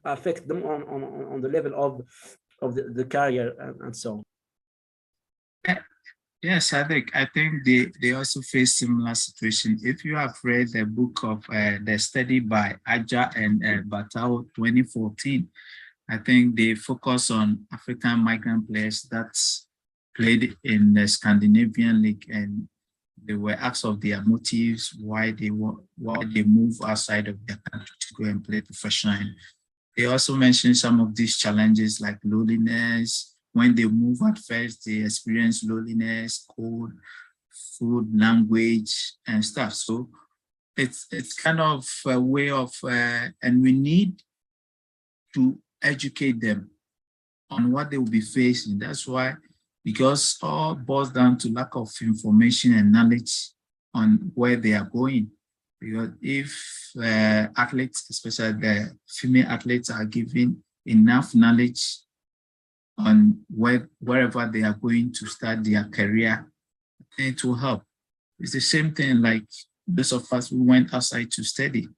affect them on the level of the career and so on. Yes, I think they also face similar situation. If you have read the book of the study by Aja and Batao 2014, I think they focus on African migrant players that's played in the Scandinavian League, and they were asked of their motives, why they move outside of their country to go and play professionally. They also mentioned some of these challenges like loneliness. When they move at first, they experience loneliness, cold, food, language, and stuff. So it's kind of a way of, and we need to educate them on what they will be facing. That's why, because all boils down to lack of information and knowledge on where they are going. Because if athletes, especially the female athletes, are given enough knowledge on wherever they are going to start their career, it will help. It's the same thing like those of us who went outside to study.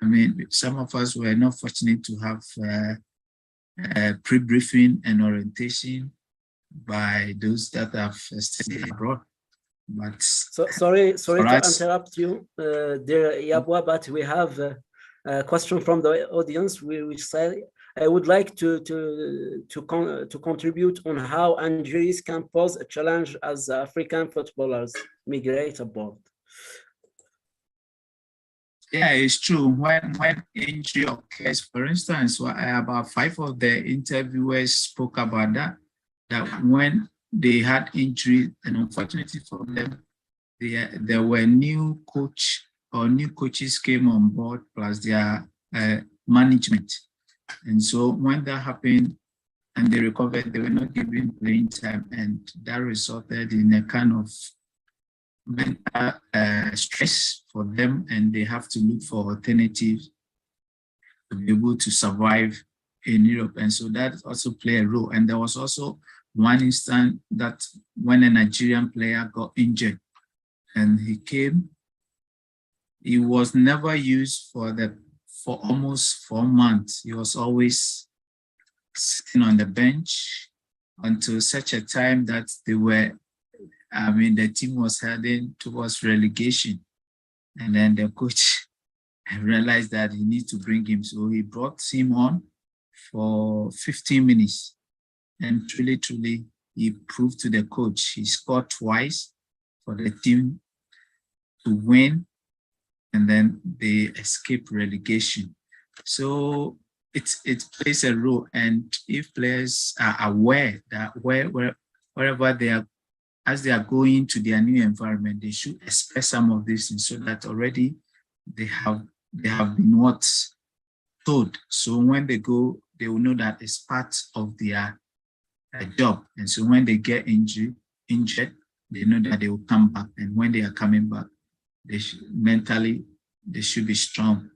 I mean, some of us were not fortunate to have pre-briefing and orientation by those that have studied abroad. But sorry to interrupt you, dear Yabwa, but we have a question from the audience which said, I would like to contribute on how injuries can pose a challenge as African footballers migrate abroad. Yeah, it's true. When injury occurs, for instance, about 5 of the interviewers spoke about that when they had injury, and unfortunately for them, there were new coaches came on board, plus their management. And so when that happened and they recovered, they were not given playing time, and that resulted in a kind of mental stress for them, and they have to look for alternatives to be able to survive in Europe. And so that also played a role. And there was also one instance that when a Nigerian player got injured and he was never used for almost 4 months. He was always sitting on the bench until such a time that the team was heading towards relegation. And then the coach realized that he needs to bring him. So he brought him on for 15 minutes. And truly, he proved to the coach. He scored twice for the team to win, and then they escape relegation. So it plays a role. And if players are aware that wherever they are, as they are going to their new environment, they should expect some of these things so that already they have been told. So when they go, they will know that it's part of their job. And so when they get injured, they know that they will come back. And when they are coming back, mentally, they should be strong.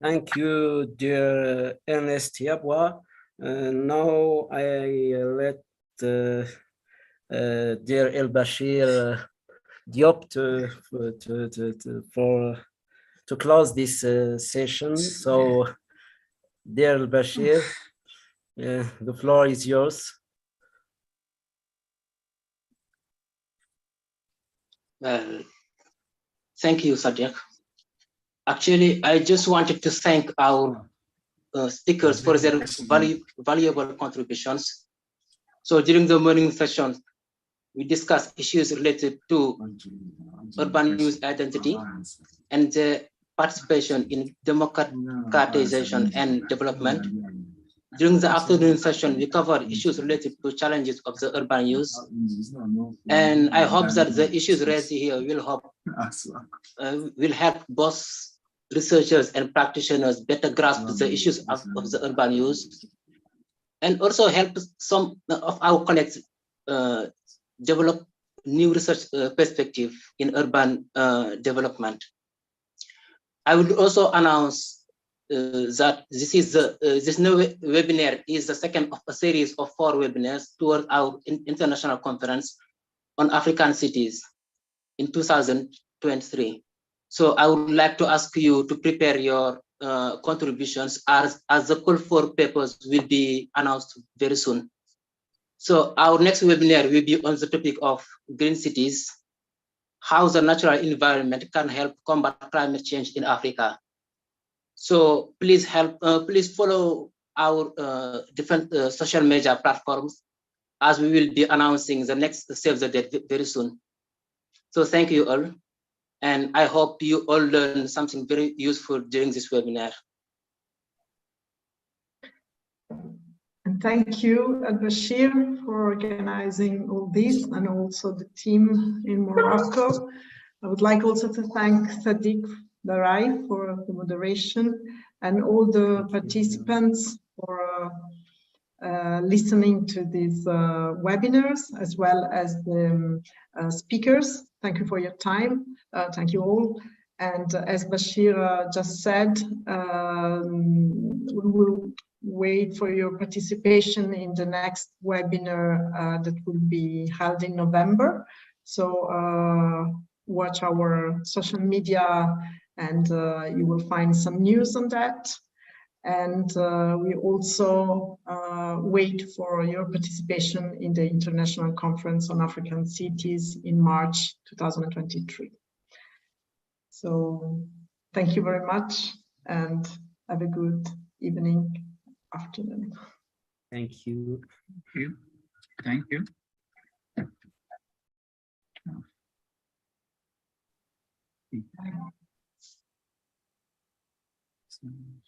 Thank you, dear Ernest Yabwa. Now I let dear El Bashir Diop to close this session. So, dear Bashir, the floor is yours. Well, thank you, Sadiq. Actually, I just wanted to thank our speakers for their valuable contributions. So during the morning session, we discussed issues related to urban youth identity and the participation in democratization and development. During the afternoon session, we covered issues related to challenges of the urban youth. And I hope that the issues raised here will help both researchers and practitioners better grasp the issues of the urban youth, and also help some of our colleagues develop new research perspective in urban development. I would also announce that this new webinar is the second of a series of 4 webinars towards our international conference on African cities in 2023. So I would like to ask you to prepare your contributions as the call for papers will be announced very soon. So our next webinar will be on the topic of green cities, how the natural environment can help combat climate change in Africa. So please follow our different social media platforms, as we will be announcing the next Save the Date very soon. So thank you all, and I hope you all learned something very useful during this webinar. And thank you, Al-Bashir, for organizing all this, and also the team in Morocco. I would like also to thank Sadiq Darai for the moderation, and all the participants for listening to these webinars, as well as the speakers. Thank you for your time. Thank you all. And as Bashir just said, we will wait for your participation in the next webinar that will be held in November. So watch our social media, and you will find some news on that. And we also wait for your participation in the International Conference on African Cities in March 2023. So thank you very much, and have a good evening, afternoon. Thank you. Thank you. Thank you.